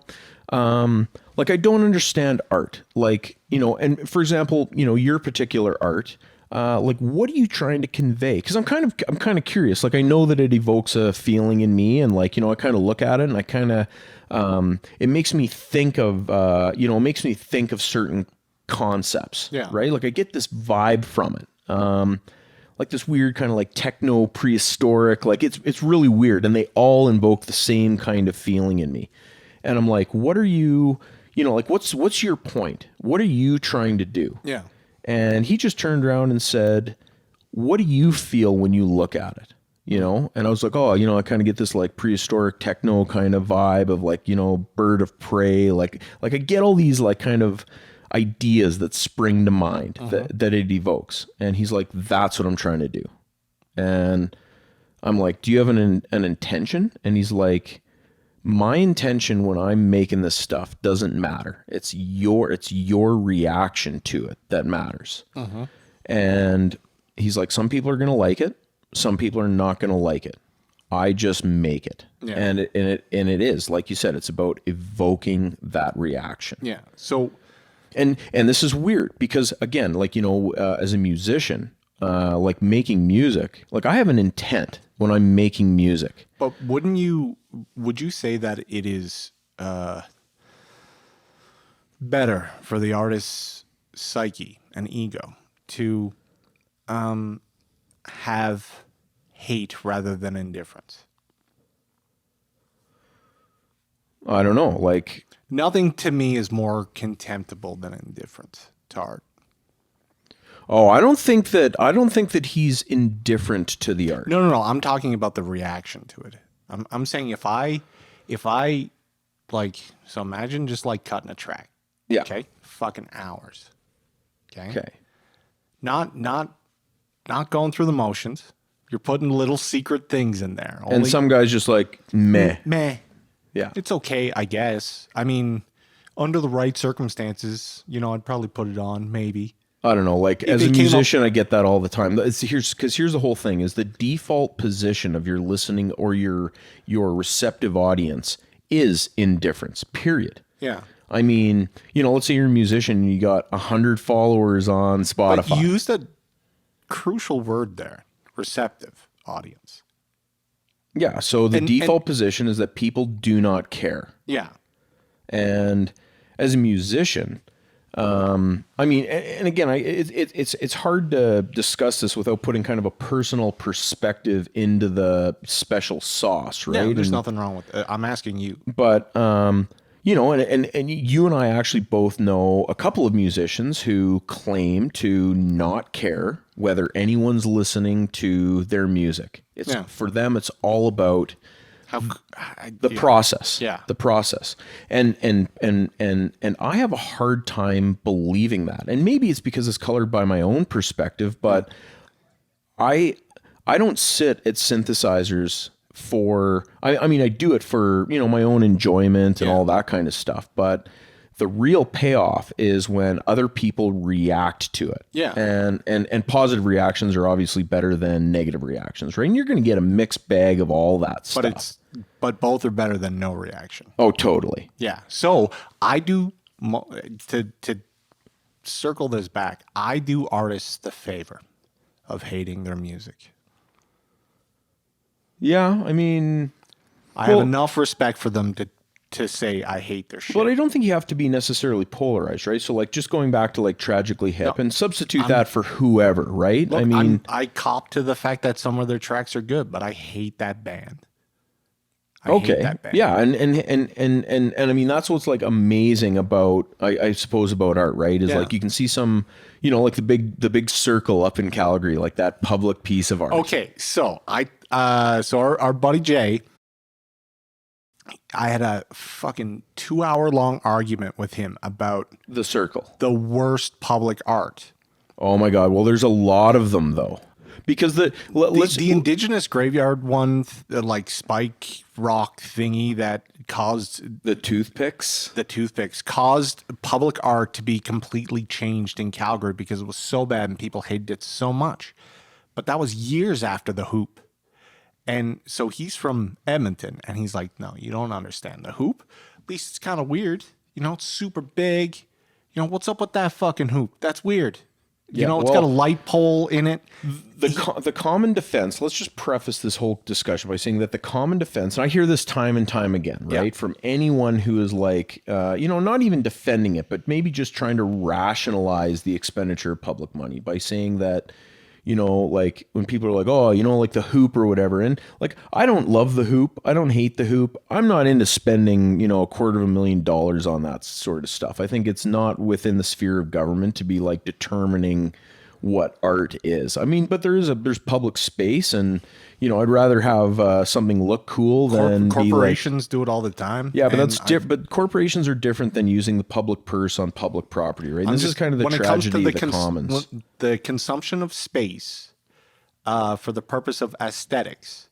like I don't understand art. Like, you know, and for example, you know, your particular art, like what are you trying to convey? Because I'm kind of curious. Like I know that it evokes a feeling in me, and like, you know, I kind of look at it and I kind of it makes me think of you know, it makes me think of certain concepts. Yeah. Right. Like I get this vibe from it. Like this weird kind of like techno prehistoric, like it's really weird, and they all invoke the same kind of feeling in me. And I'm like, what are you, you know, like what's your point? What are you trying to do? Yeah. And he just turned around and said, what do you feel when you look at it? You know? And I was like, oh, you know, I kind of get this like prehistoric techno kind of vibe of like, you know, bird of prey. Like I get all these like kind of ideas that spring to mind that it evokes. And he's like, that's what I'm trying to do. And I'm like, do you have an intention? And he's like, my intention when I'm making this stuff doesn't matter. It's your reaction to it that matters. And he's like, some people are going to like it. Some people are not going to like it. I just make it. Yeah. And it is, like you said, it's about evoking that reaction. Yeah. So, And this is weird because, again, like, as a musician, like making music, like I have an intent when I'm making music. but would you say that it is better for the artist's psyche and ego to have hate rather than indifference? I don't know. Like, Nothing to me is more contemptible than indifference to art. oh, I don't think that he's indifferent to the art. No. I'm talking about the reaction to it. I'm saying if I like, so imagine just like cutting a track. Yeah. Okay. Fucking hours. Okay. Okay. Not going through the motions. You're putting little secret things in there. And some guys just like, meh. Yeah. It's okay, I guess. I mean, under the right circumstances, I'd probably put it on, maybe. I don't know. Like, as it a came musician, I get that all the time. Here's the whole thing is the default position of your listening or your receptive audience is indifference, period. Yeah. I mean, let's say you're a musician and you got 100 followers on Spotify. But you used a crucial word there, receptive audience. Yeah. So the default position is that people do not care. Yeah. And as a musician, I mean, and again, it's hard to discuss this without putting kind of a personal perspective into the special sauce, right? Yeah, there's nothing wrong with it. I'm asking you. But and you and I actually both know a couple of musicians who claim to not care whether anyone's listening to their music. It's for them, it's all about the process. Yeah. The process. And I have a hard time believing that. And maybe it's because it's colored by my own perspective, but I don't sit at synthesizers for, I mean, I do it for, my own enjoyment and all that kind of stuff. But the real payoff is when other people react to it. Yeah. And positive reactions are obviously better than negative reactions, right? And you're going to get a mixed bag of all that stuff. But both are better than no reaction. Oh, totally. Yeah. So I do, to circle this back, I do artists the favor of hating their music. Yeah, I mean, I have enough respect for them to say I hate their shit. but I don't think you have to be necessarily polarized, right? So like just going back to like Tragically Hip and substitute that for whoever, right? Look, I mean, I cop to the fact that some of their tracks are good, but I hate that band. I hate okay. that band. Yeah, and I mean that's what's like amazing about I suppose about art, right? Is like you can see some, like the big circle up in Calgary, like that public piece of art. Okay, so our buddy Jay, I had a fucking 2-hour long argument with him about The circle. the worst public art. Oh my god. Well, there's a lot of them though. Because the indigenous graveyard one, like spike rock thingy that caused the toothpicks caused public art to be completely changed in Calgary because it was so bad and people hated it so much. But that was years after the Hoop. And so he's from Edmonton and he's like, no, you don't understand. The Hoop, at least it's kind of weird. It's super big. What's up with that fucking Hoop? That's weird. It's got a light pole in it. The common defense, let's just preface this whole discussion by saying that the common defense, and I hear this time and time again, right? From anyone who is like, not even defending it, but maybe just trying to rationalize the expenditure of public money by saying that, like when people are like, oh, like the Hoop or whatever. And like, I don't love the Hoop. I don't hate the Hoop. I'm not into spending, $250,000 on that sort of stuff. I think it's not within the sphere of government to be like determining what art is. I mean, but there's public space and, I'd rather have something look cool than corporations do it all the time. Yeah, but that's different. But corporations are different than using the public purse on public property, right? This is kind of the tragedy of the commons. The consumption of space for the purpose of aesthetics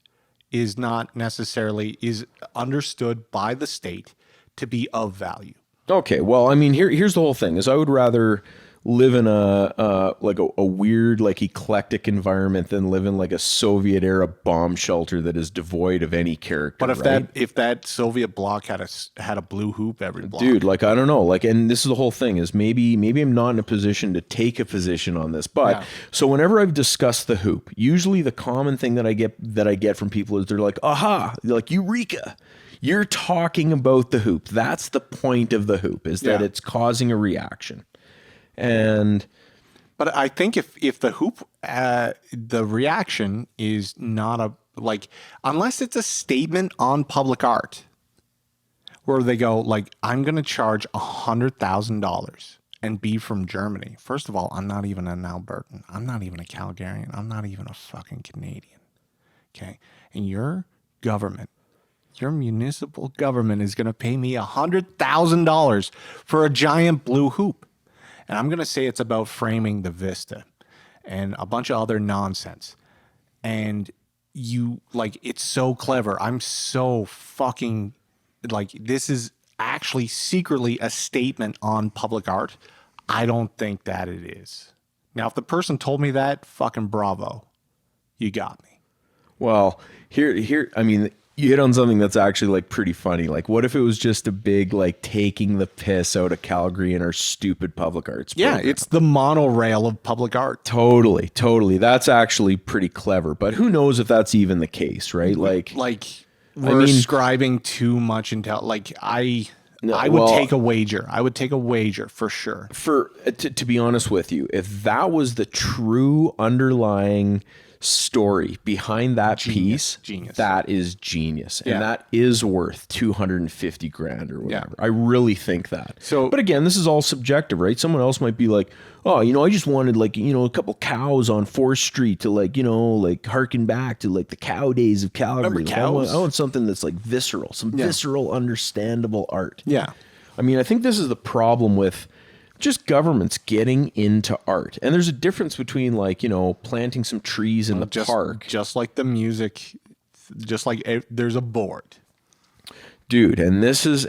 is not necessarily is understood by the state to be of value. Okay, well, I mean, here's the whole thing: is I would rather live in a weird, like, eclectic environment than live in like a Soviet era bomb shelter that is devoid of any character. But right? if that Soviet block had a blue hoop every block, Dude, like, I don't know, like, and this is the whole thing: is maybe I'm not in a position to take a position on this, but Yeah. so whenever I've discussed the hoop, usually the common thing that I get from people is they're like, aha, they're like, eureka. You're talking about the hoop. That's the point of the hoop, is that Yeah. it's causing a reaction. And but I think if the hoop, the reaction is not unless it's a statement on public art, where they go like, I'm going to charge $100,000 and be from Germany. First of all, I'm not even an Albertan. I'm not even a Calgarian. I'm not even a fucking Canadian. Okay, and your government, your municipal government, is going to pay me $100,000 for a giant blue hoop. And I'm going to say it's about framing the vista and a bunch of other nonsense. And it's so clever. I'm so fucking, this is actually secretly a statement on public art. I don't think that it is. Now, if the person told me that, fucking bravo. You got me. well, here, I mean, you hit on something that's actually like pretty funny. Like, what if it was just a big, like, taking the piss out of Calgary and our stupid public arts Yeah, program? it's the monorail of public art. Totally. That's actually pretty clever. But who knows if that's even the case, right? Like We're ascribing too much I would take a wager. I would take a wager for sure. To be honest with you, if that was the true underlying story behind that piece, Genius. that is genius. And Yeah. that is worth 250 grand or whatever. I really think that. So- but again, this is all subjective, right? Someone else might be like, oh, I just wanted, like, a couple cows on 4th Street to, like, like, harken back to, like, the cow days of Calgary. Remember Like, cows? I want something that's, like, visceral, some visceral, understandable art. Yeah. I mean, I think this is the problem with just governments getting into art. And there's a difference between, like, planting some trees in the park. Just like the music, just like there's a board. Dude, and this is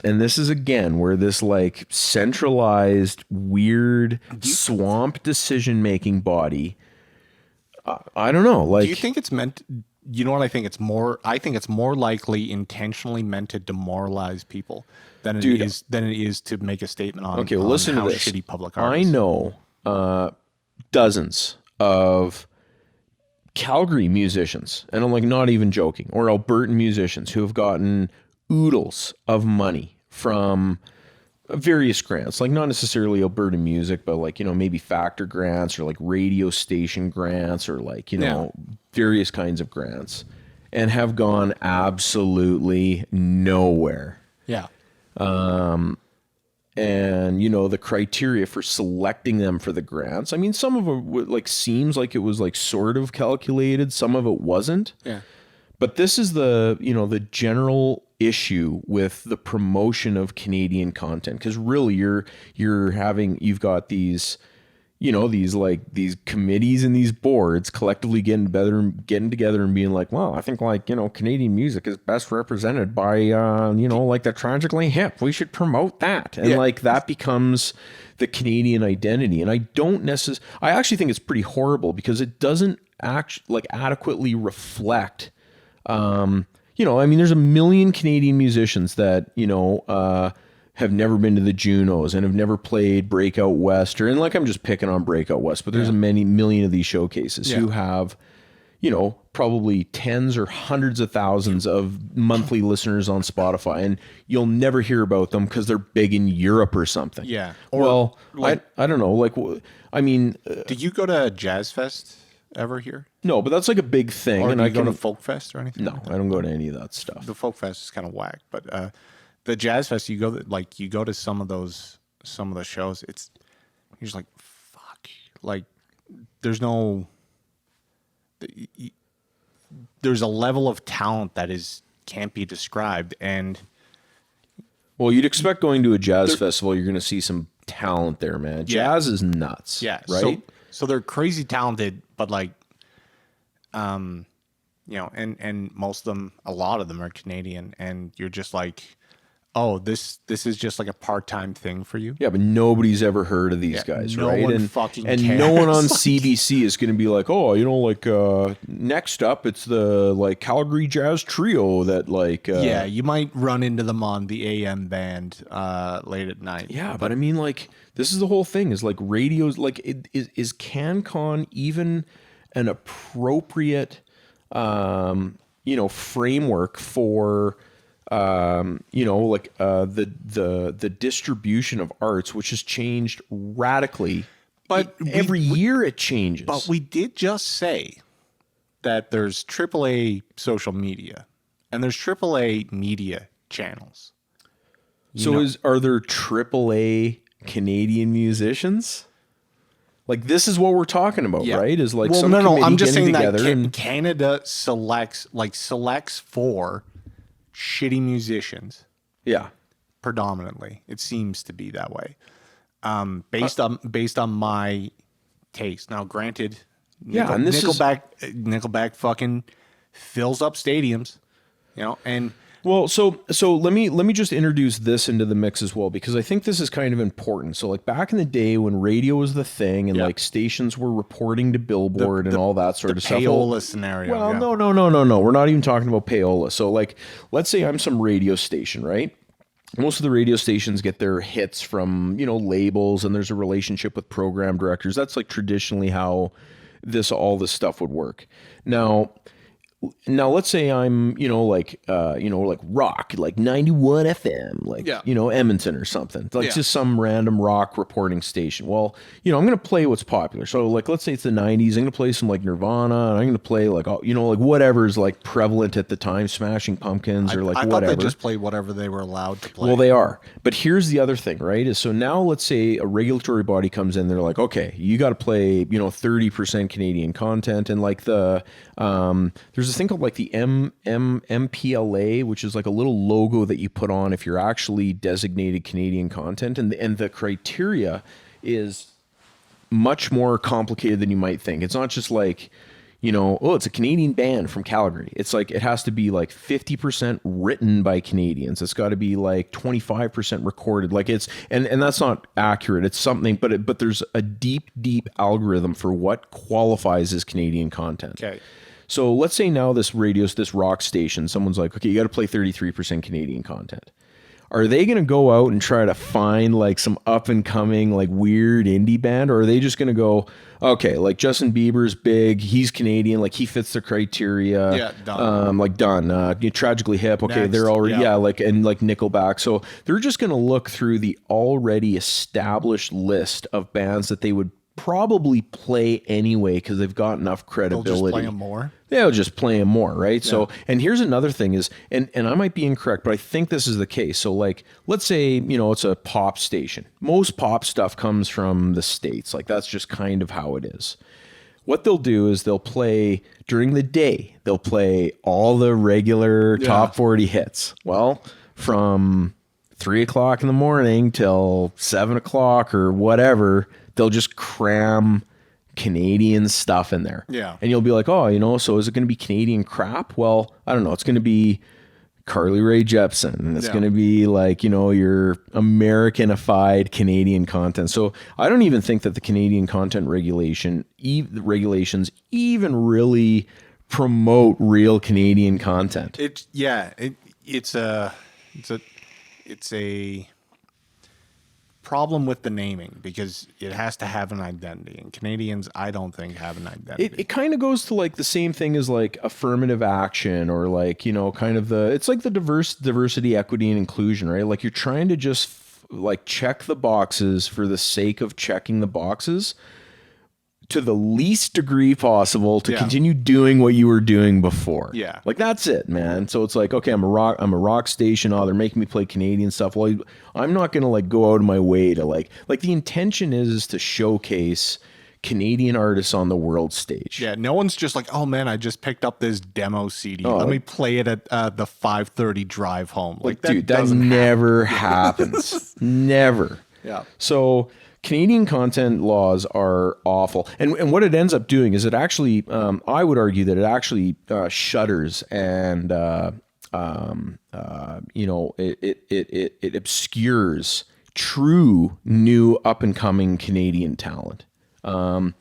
again where this, like, centralized, weird swamp decision-making body, I don't know, like, Do you think it's meant? You know what I think? I think it's more likely intentionally meant to demoralize people than it is to make a statement on. okay, well, on listen how to this. shitty public art I is. know dozens of Calgary musicians, and I'm, like, not even joking, or Albertan musicians who have gotten oodles of money from various grants, like, not necessarily Alberta music, but, like, maybe factor grants or, like, radio station grants or, like, various kinds of grants, and have gone absolutely nowhere. Yeah. And the criteria for selecting them for the grants, I mean, some of it, like, seems like it was, like, sort of calculated, some of it wasn't. Yeah. But this is the the general issue with the promotion of Canadian content, because really you've got these these committees and these boards collectively getting together and being like, well, I think, like, Canadian music is best represented by like the Tragically Hip. We should promote that. And like that becomes the Canadian identity. And I actually think it's pretty horrible because it doesn't adequately reflect I mean, there's a million Canadian musicians that, have never been to the Junos and have never played Breakout West, and, like, I'm just picking on Breakout West, but there's a million of these showcases who have, probably tens or hundreds of thousands of monthly listeners on Spotify, and you'll never hear about them because they're big in Europe or something. Yeah. Or, I don't know. Like, I mean, did you go to Jazz Fest ever here? no, but that's like a big thing. Or and do I you go can to Folk Fest or anything? No, I don't go to any of that stuff. The Folk Fest is kind of whack, but the Jazz Fest, you go to some of the shows. You're just like, fuck, like there's a level of talent that can't be described. And well, you'd expect going to a jazz festival, you're going to see some talent there, man. Jazz is nuts. Yeah, right. So they're crazy talented, but like, and most of them, a lot of them are Canadian, and you're just like, oh, this is just like a part-time thing for you. Yeah, but nobody's ever heard of these guys, no right? one And fucking no one on cares. CBC is going to be like, oh, next up it's the like Calgary Jazz Trio that like Yeah, you might run into them on the AM band late at night. Yeah, but I mean, like, this is the whole thing is like radios, like, is Cancon even an appropriate, framework for, the distribution of arts, which has changed radically. But every year it changes. But we did just say that there's AAA social media and there's AAA media channels. Are there AAA Canadian musicians? Like, this is what we're talking about, right? Is like some committee I'm just getting saying together that Canada selects for shitty musicians. Yeah. Predominantly, it seems to be that way. Based on my taste. Now, granted, and this Nickelback fucking fills up stadiums, and. Well, so let me just introduce this into the mix as well, because I think this is kind of important. So like back in the day when radio was the thing and like stations were reporting to Billboard and all that sort of stuff. Payola scenario. Well, no. We're not even talking about payola. So like, let's say I'm some radio station, right? Most of the radio stations get their hits from, labels, and there's a relationship with program directors. That's like traditionally how all this stuff would work. Now let's say I'm, like rock, like 91 FM, like, Edmonton or something, like just some random rock reporting station. Well, I'm going to play what's popular. So like, let's say it's the 90s. I'm going to play some like Nirvana, and I'm going to play like, like whatever's like prevalent at the time, Smashing Pumpkins or like I whatever. thought they just played whatever they were allowed to play. Well, they are. But here's the other thing, right? Is so now let's say a regulatory body comes in, they're like, okay, you got to play, 30% Canadian content. And like there's this thing called like the MPLA, which is like a little logo that you put on if you're actually designated Canadian content. And the criteria is much more complicated than you might think. It's not just like, it's a Canadian band from Calgary. It's like, it has to be like 50% written by Canadians. It's got to be like 25% recorded. Like and that's not accurate. It's something, but there's a deep algorithm for what qualifies as Canadian content. Okay. So let's say now this rock station, someone's like, okay, you got to play 33% Canadian content. Are they going to go out and try to find like some up and coming, like weird indie band? Or are they just going to go, okay, like Justin Bieber's big, he's Canadian, like he fits the criteria. Yeah, done. Done. Tragically Hip. Okay. Next, They're already, and like Nickelback. So they're just going to look through the already established list of bands that they would probably play anyway because they've got enough credibility. They'll just play them more? They'll just play them more, right? Yeah. So, and here's another thing is, and I might be incorrect, but I think this is the case. So like, let's say, it's a pop station. Most pop stuff comes from the States. Like that's just kind of how it is. What they'll do is they'll play during the day. They'll play all the regular top 40 hits. Well, from 3:00 in the morning till 7:00 or whatever, they'll just cram Canadian stuff in there. Yeah. And you'll be like, oh, so is it going to be Canadian crap? Well, I don't know. It's going to be Carly Rae Jepsen. And it's going to be like, your Americanified Canadian content. So I don't even think that the Canadian content regulations even really promote real Canadian content. It's a problem with the naming because it has to have an identity, and Canadians, I don't think, have an identity. It kind of goes to like the same thing as like affirmative action or like, kind of it's like the diversity, equity, and inclusion, right? Like you're trying to just like check the boxes for the sake of checking the boxes to the least degree possible to continue doing what you were doing before. Yeah. Like that's it, man. So it's like, okay, I'm a rock station. Oh, they're making me play Canadian stuff. Well, I'm not going to like go out of my way to like the intention is to showcase Canadian artists on the world stage. Yeah. No one's just like, oh man, I just picked up this demo CD. Let me play it at the 5:30 drive home. Like dude, that never happens. Never. Yeah. So Canadian content laws are awful. And what it ends up doing is it actually, I would argue that it actually shutters and, it obscures true new up and coming Canadian talent. I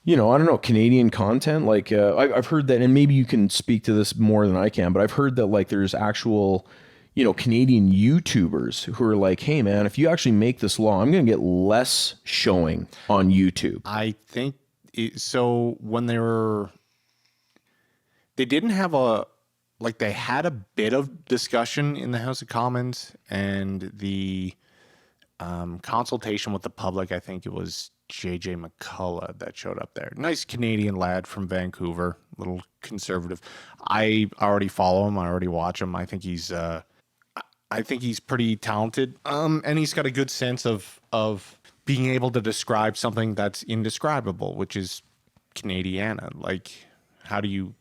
don't know, Canadian content, like I've heard that, and maybe you can speak to this more than I can, but I've heard that like there's actual, Canadian YouTubers who are like, hey man, if you actually make this law, I'm going to get less showing on YouTube. I think so. When they didn't have they had a bit of discussion in the House of Commons, and the consultation with the public, I think it was JJ McCullough that showed up there. Nice Canadian lad from Vancouver, little conservative. I already follow him. I already watch him. I think he's pretty talented. And he's got a good sense of being able to describe something that's indescribable, which is Canadiana. Like, how do you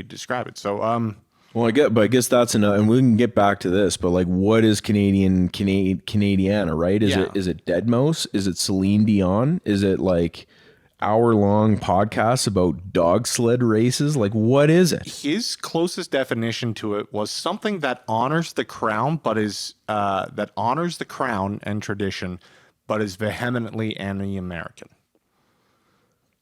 describe it? So, Well, I guess that's enough, and we can get back to this. But like, what is Canadiana, right? Is it Deadmau5? Is it Celine Dion? Is it like hour-long podcasts about dog sled races? Like, what is it? His closest definition to it was something that honors the crown, but that honors the crown and tradition, but is vehemently anti-American.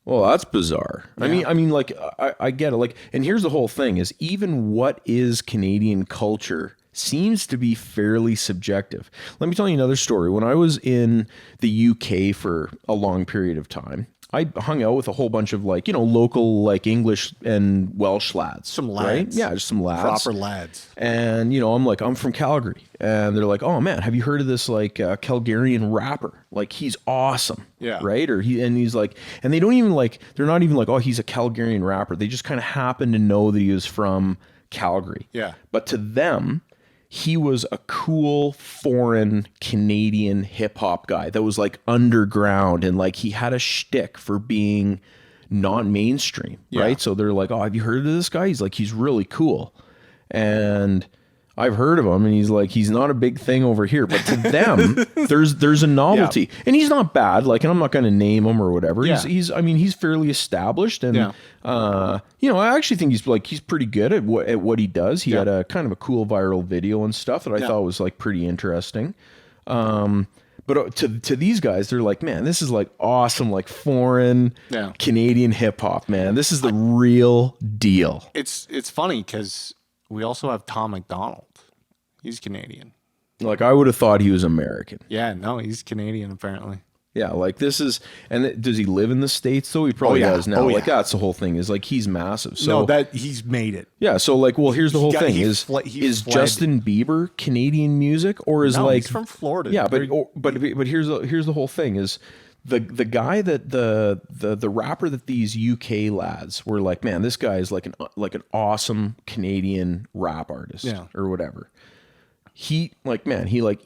Well, that's bizarre. Yeah. I mean, like, I get it. Like, and here's the whole thing: is even what is Canadian culture seems to be fairly subjective. Let me tell you another story. When I was in the UK for a long period of time, I hung out with a whole bunch of local English and Welsh lads. Some lads. Right? Yeah, just some lads. Proper lads. And, I'm from Calgary. And they're like, oh man, have you heard of this Calgarian rapper? Like, he's awesome. Yeah. Right? He's like, and they don't even they're not even like, oh, he's a Calgarian rapper. They just kind of happen to know that he was from Calgary. Yeah. But to them, he was a cool foreign Canadian hip hop guy that was like underground, and like he had a shtick for being not mainstream, right? So they're like, oh, have you heard of this guy? He's really cool. And I've heard of him, and he's not a big thing over here, but to them, there's a novelty, and he's not bad. Like, and I'm not going to name him or whatever. Yeah. He's fairly established, and I actually think he's pretty good at what he does. He had a kind of a cool viral video and stuff that I thought was like pretty interesting. But to these guys, they're like, man, this is like awesome, like foreign Canadian hip hop, man. This is the real deal. It's funny because we also have Tom McDonald. He's Canadian. Like, I would have thought he was American. Yeah, no, he's Canadian apparently. Yeah, like this is, and does he live in the States though? He probably does now. Like, that's the whole thing, is like he's massive. So no, that he's made it. Yeah, so like, well, here's the whole thing: is Justin Bieber Canadian music, or is he's from Florida? Yeah, but here's the whole thing: is the guy that the rapper that these UK lads were like, man, this guy is like an awesome Canadian rap artist, or whatever. He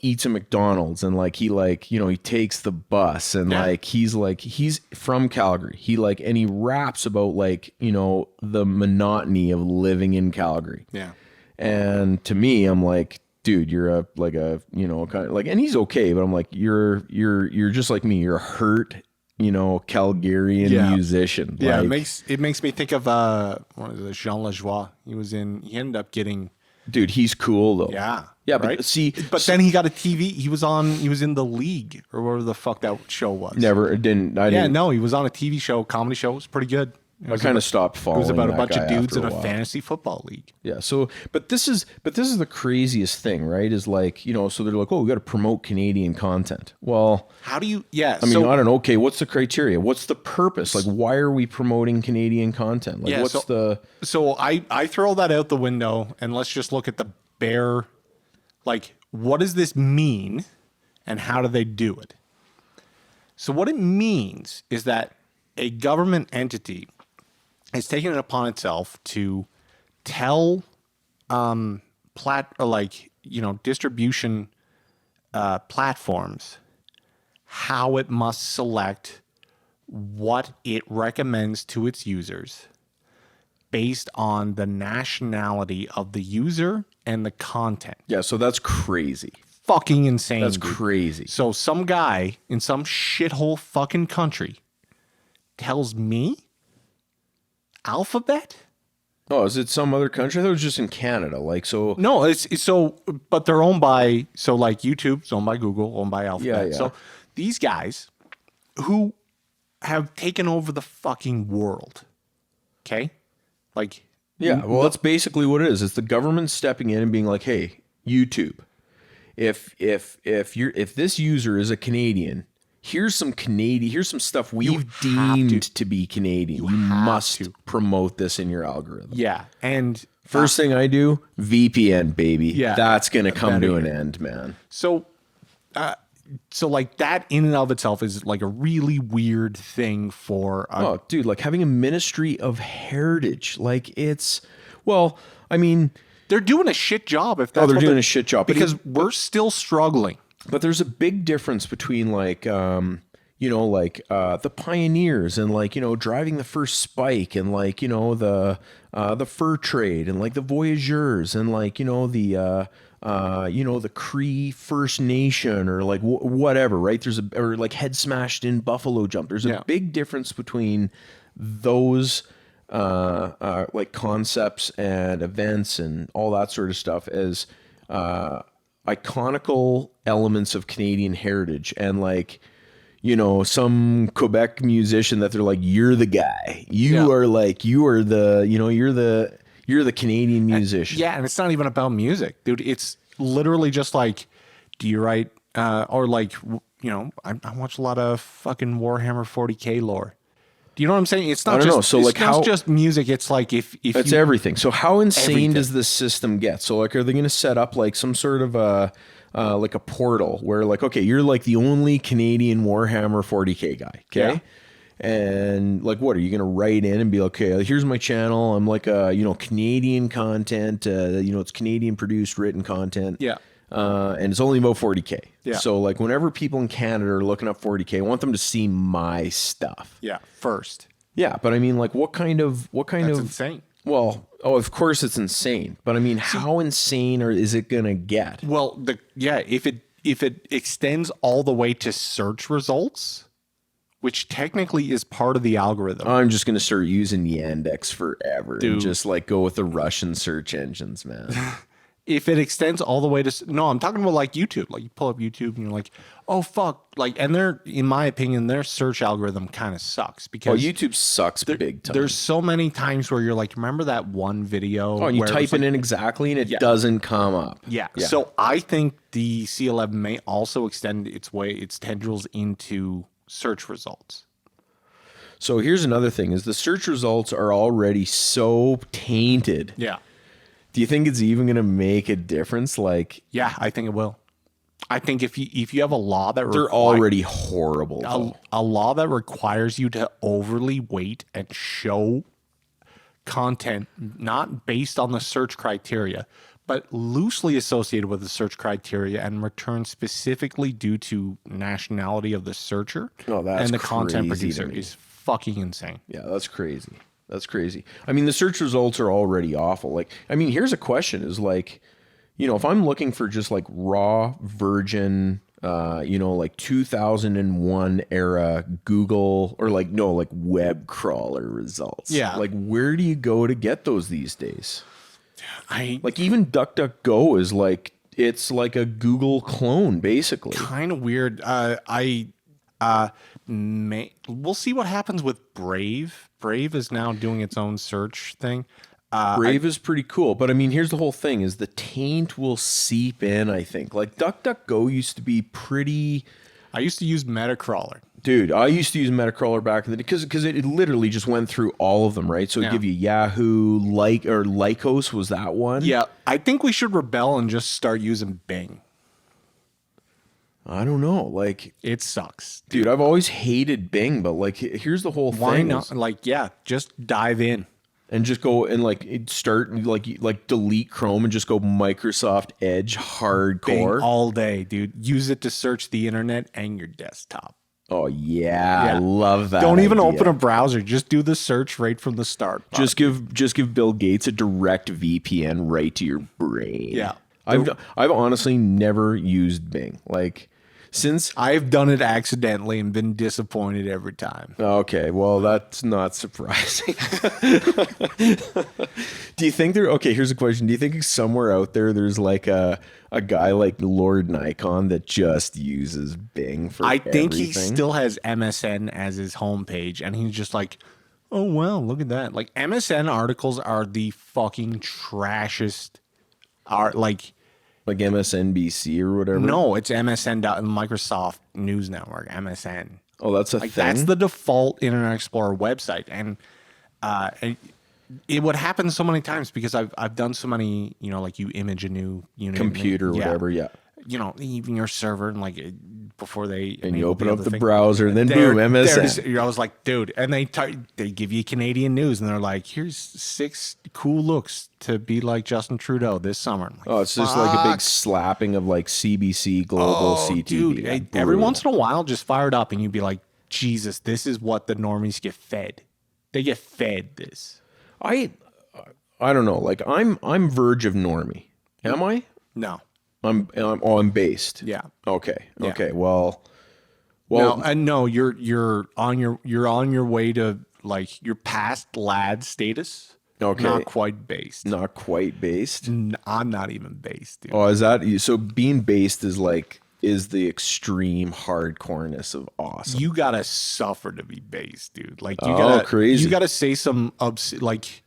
eats at McDonald's, and he takes the bus, and he's from Calgary. And he raps about the monotony of living in Calgary. Yeah. And to me, I'm like, dude, you're and he's okay, but I'm like, you're just like me. You're a hurt, Calgarian musician. Yeah. It makes me think of Jean Lajoie. He ended up getting. Dude, he's cool though. Yeah. Yeah, right? But then he got a TV. He was in The League, or whatever the fuck that show was. He was on a TV show, comedy show. It was pretty good. I kind of stopped following. It was about a bunch of dudes in a fantasy football league. Yeah. So, but this is the craziest thing, right? Is so they're like, oh, we got to promote Canadian content. Well, how do you? Yeah. I don't know. Okay, what's the criteria? What's the purpose? Like, why are we promoting Canadian content? Like, So I throw that out the window, and let's just look at the bare, what does this mean, and how do they do it? So what it means is that a government entity has taken it upon itself to tell distribution platforms how it must select what it recommends to its users based on the nationality of the user and the content. Yeah, so that's crazy. fucking insane. That's dude. crazy. So some guy in some shithole fucking country tells me Alphabet? Oh, is it some other country? I thought it was just in Canada. Like, so. No, it's so, but they're owned by, so like YouTube's owned by Google, owned by Alphabet. Yeah. So these guys who have taken over the fucking world, okay? Like, Yeah, well, that's basically what it is. It's the government stepping in and being like, "Hey, YouTube, if this user is a Canadian, here's some stuff we've deemed to be Canadian. You must promote this in your algorithm." yeah. And first thing I do, VPN, baby. Yeah. That's gonna come to an end, man. so like that in and of itself is like a really weird thing for Oh, dude, like having a Ministry of Heritage, like it's, well, I mean, they're doing a shit job if that's they're what doing a shit job because we're still struggling. But there's a big difference between like, the pioneers and like, driving the first spike and like, the fur trade and like the voyageurs and like, the Cree First Nation or like whatever, right? Or like head smashed in buffalo jump. There's a big difference between those like concepts and events and all that sort of stuff as iconical elements of Canadian heritage and like, some Quebec musician that they're like, you're the guy. You are the Canadian musician. Yeah, and it's not even about music, dude. It's literally just like, do you write or like, I watch a lot of fucking Warhammer 40K lore. Do you know what I'm saying? It's not I don't just know. So it's like not just music. It's like if it's everything. So how insane does this system get? So like, are they going to set up like some sort of like a portal where like, okay, you're like the only Canadian Warhammer 40K guy. Okay. Yeah. And like, what are you going to write in and be like, okay, here's my channel. I'm like, Canadian content, it's Canadian produced written content. Yeah. And it's only about 40K. Yeah. So like whenever people in Canada are looking up 40K, I want them to see my stuff. Yeah. First. Yeah. But I mean, like what kind of, That's insane. well, of course it's insane, but I mean, how insane is it going to get? Well, if it extends all the way to search results, which technically is part of the algorithm. I'm just going to start using Yandex forever Dude. and just like go with the Russian search engines, man. If it extends all the way to, no, I'm talking about like YouTube. Like you pull up YouTube and you're like, oh fuck, like, and in my opinion, their search algorithm kind of sucks because YouTube sucks big time. There's so many times where you're like, remember that one video? Oh, and you where type it in exactly and it doesn't come up. Yeah. So I think the C11 may also extend its tendrils into search results. So here's another thing: is the search results are already so tainted. Yeah. Do you think it's even going to make a difference? Like, yeah, I think it will. I think if you have a law that they're already horrible. A law that requires you to overly weight and show content not based on the search criteria, but loosely associated with the search criteria and returned specifically due to nationality of the searcher and the content producer is fucking insane. Yeah, that's crazy. That's crazy. I mean, the search results are already awful. Like, I mean, here's a question is like, if I'm looking for just like raw virgin, like 2001 era Google or like web crawler results. Yeah. Like, where do you go to get those these days? Like even DuckDuckGo is like, it's like a Google clone basically. Kind of weird. We'll see what happens with Brave. Brave is now doing its own search thing. Brave is pretty cool, but I mean, here's the whole thing: is the taint will seep in. I think like DuckDuckGo used to be pretty. I used to use Metacrawler. Dude, I used to use Metacrawler back in the day because it literally just went through all of them, right? So it'd give you Yahoo, Lycos was that one. Yeah, I think we should rebel and just start using Bing. I don't know. Like, it sucks. Dude, I've always hated Bing, but like, here's the whole thing. Why not? Like, yeah, just dive in. And just go and like start like delete Chrome and just go Microsoft Edge hardcore. Bing all day, dude. Use it to search the internet and your desktop. Oh yeah. I love that. Don't even open a browser. Just do the search right from the start. Just give Bill Gates a direct VPN right to your brain. Yeah. I've honestly never used Bing. Like since I've done it accidentally and been disappointed every time. okay, well that's not surprising. Do you think okay, here's a question. Do you think somewhere out there's like a guy like Lord Nikon that just uses Bing for I think he everything? still has MSN as his homepage, and he's just like, oh wow, look at that. Like MSN articles are the fucking trashest. Are like MSNBC or whatever? no, it's MSN. Microsoft News Network, MSN. Oh, that's a Like thing? that's the default Internet Explorer website, and it would happen so many times because I've done so many, like you image a new unit, Computer or whatever, yeah. Even your server and like before they And you open up the browser and then boom, MSN. I was like, dude, and they give you Canadian news and they're like, here's 6 cool looks to be like Justin Trudeau this summer. I'm like, Oh, it's just like a big slapping of like CBC, Global, CTV. dude, Yeah, every brutal. once in a while, just fire it up and you'd be like, Jesus, this is what the normies get fed. They get fed this. I don't know. Like I'm verge of normie. Am I? No. I'm based. Yeah. Okay. Yeah. Okay. Well, No, you're on your way to like you're past lad status. Okay. Not quite based. not quite based. I'm not even based, dude. Oh, is that so? Being based is the extreme hardcoreness of awesome. You gotta suffer to be based, dude. Like you Oh, gotta crazy. You gotta say some like.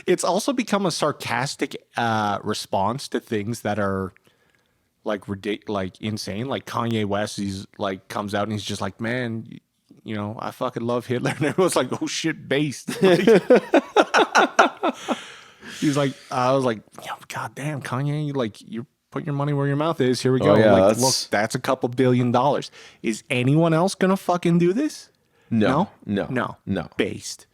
It's also become a sarcastic response to things that are like like insane. Like Kanye West, he's like comes out and he's just like, man, I fucking love Hitler, and everyone's like, oh shit, based. He's like, I was like, god damn, Kanye, like you're putting your money where your mouth is. Here we go. yeah, like, look, that's a couple $1 billion. Is anyone else gonna fucking do this? No. Based.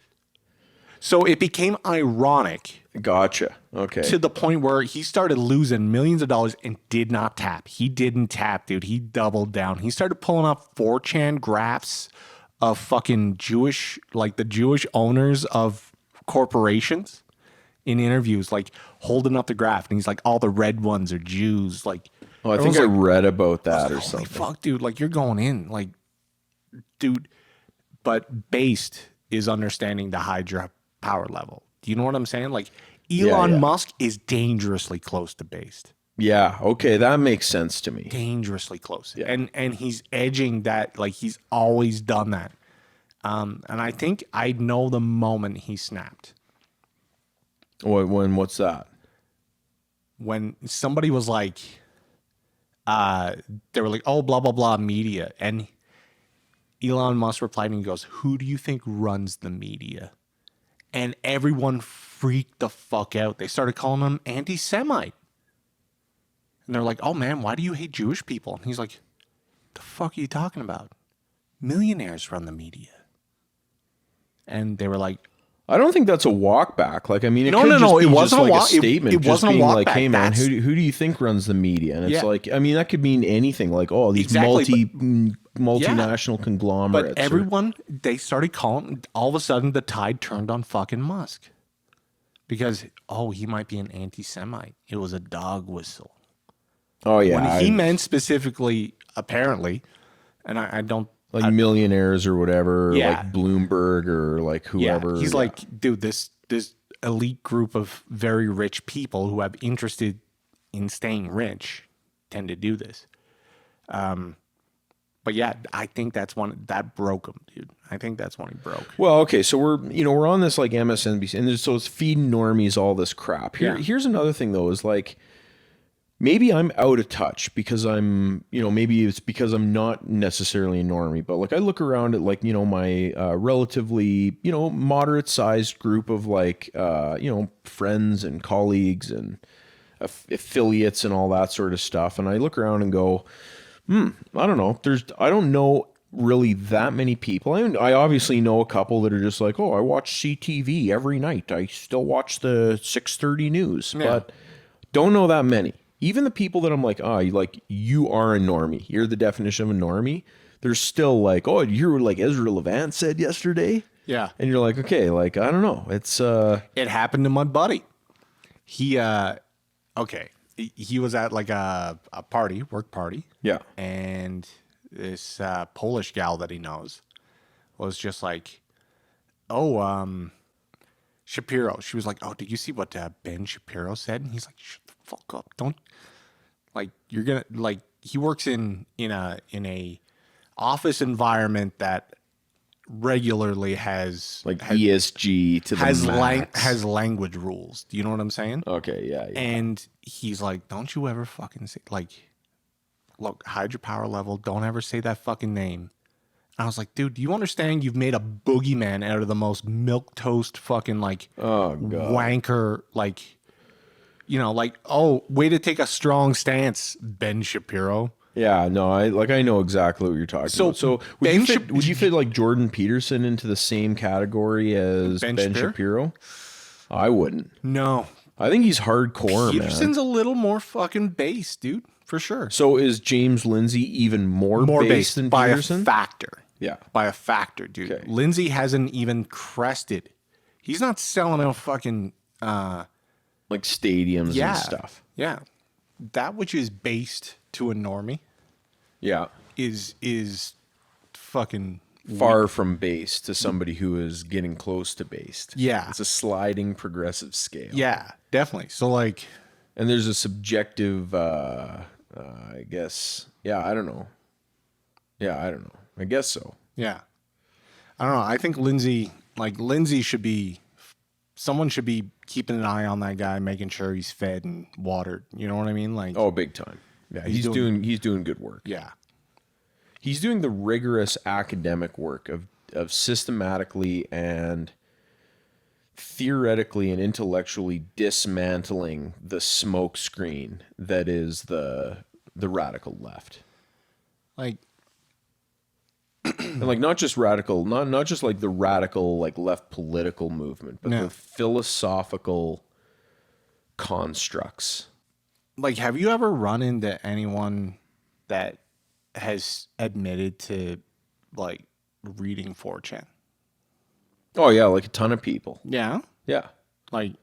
So it became ironic Gotcha. Okay. to the point where he started losing millions of dollars and did not tap. He didn't tap, dude. He doubled down. He started pulling up 4chan graphs of fucking Jewish, like the Jewish owners of corporations in interviews, like holding up the graph. And he's like, all the red ones are Jews. Like, Oh, I think I read about that or holy something. fuck, dude. Like, you're going in. Like, dude. But based is understanding the Hydra power level. Do you know what I'm saying? Like Elon Musk is dangerously close to based. Yeah. Okay, that makes sense to me. Dangerously close. Yeah. And he's edging that, like he's always done that. And I think I know the moment he snapped. What's that? When somebody was like, they were like, oh, blah, blah, blah, media. And Elon Musk replied and he goes, who do you think runs the media? And everyone freaked the fuck out. They started calling him anti-Semite. And they're like, oh man, why do you hate Jewish people? And he's like, the fuck are you talking about? Millionaires run the media. And they were like, I don't think that's a walk back. Like, I mean, it No, could no, just no, be it just wasn't a like walk- a statement. it just wasn't a being walk like, back. hey man, That's- who do you think runs the media? And it's Yeah. like, I mean, that could mean anything. Like, oh, these Exactly, multinational conglomerates. but everyone, they started calling, all of a sudden the tide turned on fucking Musk. Because, oh, he might be an anti-Semite. It was a dog whistle. oh yeah, When he meant specifically, apparently, and I don't, like millionaires or whatever, Yeah. like Bloomberg or like whoever. he's like, dude, this elite group of very rich people who have interested in staying rich tend to do this. But yeah, I think that's one that broke him, dude. I think that's one he broke. well, okay, so we're on this like MSNBC, and so it's feeding normies all this crap. Here's another thing though, is like maybe I'm out of touch because I'm, maybe it's because I'm not necessarily a normie, but like I look around at like, my relatively, moderate sized group of like, friends and colleagues and affiliates and all that sort of stuff. And I look around and go, I don't know. I don't know really that many people. I obviously know a couple that are just like, oh, I watch CTV every night. I still watch the 6:30 news, but don't know that many. Even the people that I'm like, you are a normie. You're the definition of a normie. They're still like, oh, you hear what like Ezra Levant said yesterday? Yeah. And you're like, okay, like, I don't know. It's It happened to my buddy. He Okay. He was at like a party, work party. Yeah. And this Polish gal that he knows was just like, oh, Shapiro. She was like, oh, did you see what Ben Shapiro said? And he's like, shut the fuck up. Don't, like, you're gonna, like, he works in a office environment that regularly has Like ESG to the max. has language rules. Do you know what I'm saying? Okay, yeah. And he's like, don't you ever fucking say, like, look, hide your power level. Don't ever say that fucking name. And I was like, dude, do you understand you've made a boogeyman out of the most milquetoast fucking, like, Oh, God. wanker, like, you know, like, oh, way to take a strong stance, Ben Shapiro. Yeah, no, I know exactly what you're talking about. So would you fit like Jordan Peterson into the same category as Ben Shapiro? I wouldn't. No. I think he's hardcore, Peterson's man. a little more fucking base, dude, for sure. So is James Lindsay even more base than by Peterson? a factor. Yeah. By a factor, dude. Okay. Lindsay hasn't even crested. He's not selling out fucking Like stadiums and stuff. Yeah. That which is based to a normie Yeah. is fucking Far from base to somebody who is getting close to based. Yeah. It's a sliding progressive scale. Yeah, definitely. So like, And there's a subjective, I guess. Yeah, I don't know. I guess so. yeah. I don't know. I think Lindsay should be, someone should be keeping an eye on that guy, making sure he's fed and watered. You know what I mean? Like, Oh, big time. Yeah, he's doing good work. yeah. He's doing the rigorous academic work of systematically and theoretically and intellectually dismantling the smoke screen that is the radical left. Like, And like not just radical, not just like the radical like left political movement, but No. the philosophical constructs. like, have you ever run into anyone that has admitted to like reading 4chan? Oh yeah, like a ton of people. Yeah. Yeah. Like,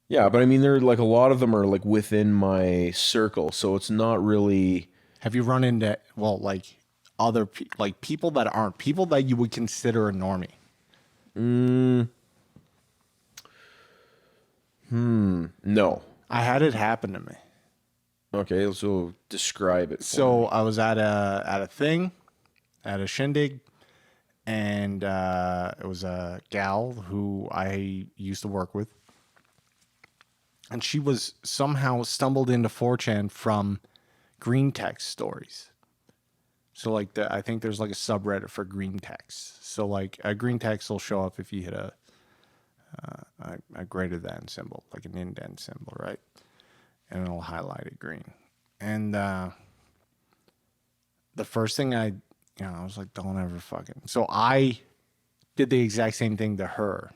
Yeah, but I mean there like a lot of them are like within my circle, so it's not really have you run into, well, like other like people that aren't people that you would consider a normie? no. I had it happen to me. Okay, so describe it. for me. So I was at a thing, at a shindig, and it was a gal who I used to work with, and she was somehow stumbled into 4chan from green text stories. So like I think there's like a subreddit for green text. So like a green text will show up if you hit a greater than symbol, like an indent symbol, right? And it'll highlight it green. And the first thing I was like, don't ever fucking. So I did the exact same thing to her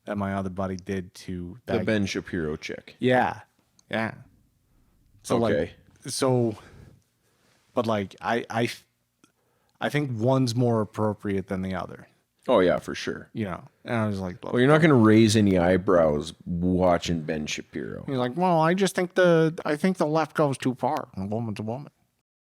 that my other buddy did to the that. Ben Shapiro chick. Yeah. Yeah. So Okay. but like I think one's more appropriate than the other, Oh yeah, for sure. you know. And I was like, look, Well, you're not going to raise any eyebrows watching Ben Shapiro. he's like, well, I think the left goes too far. A woman's a woman.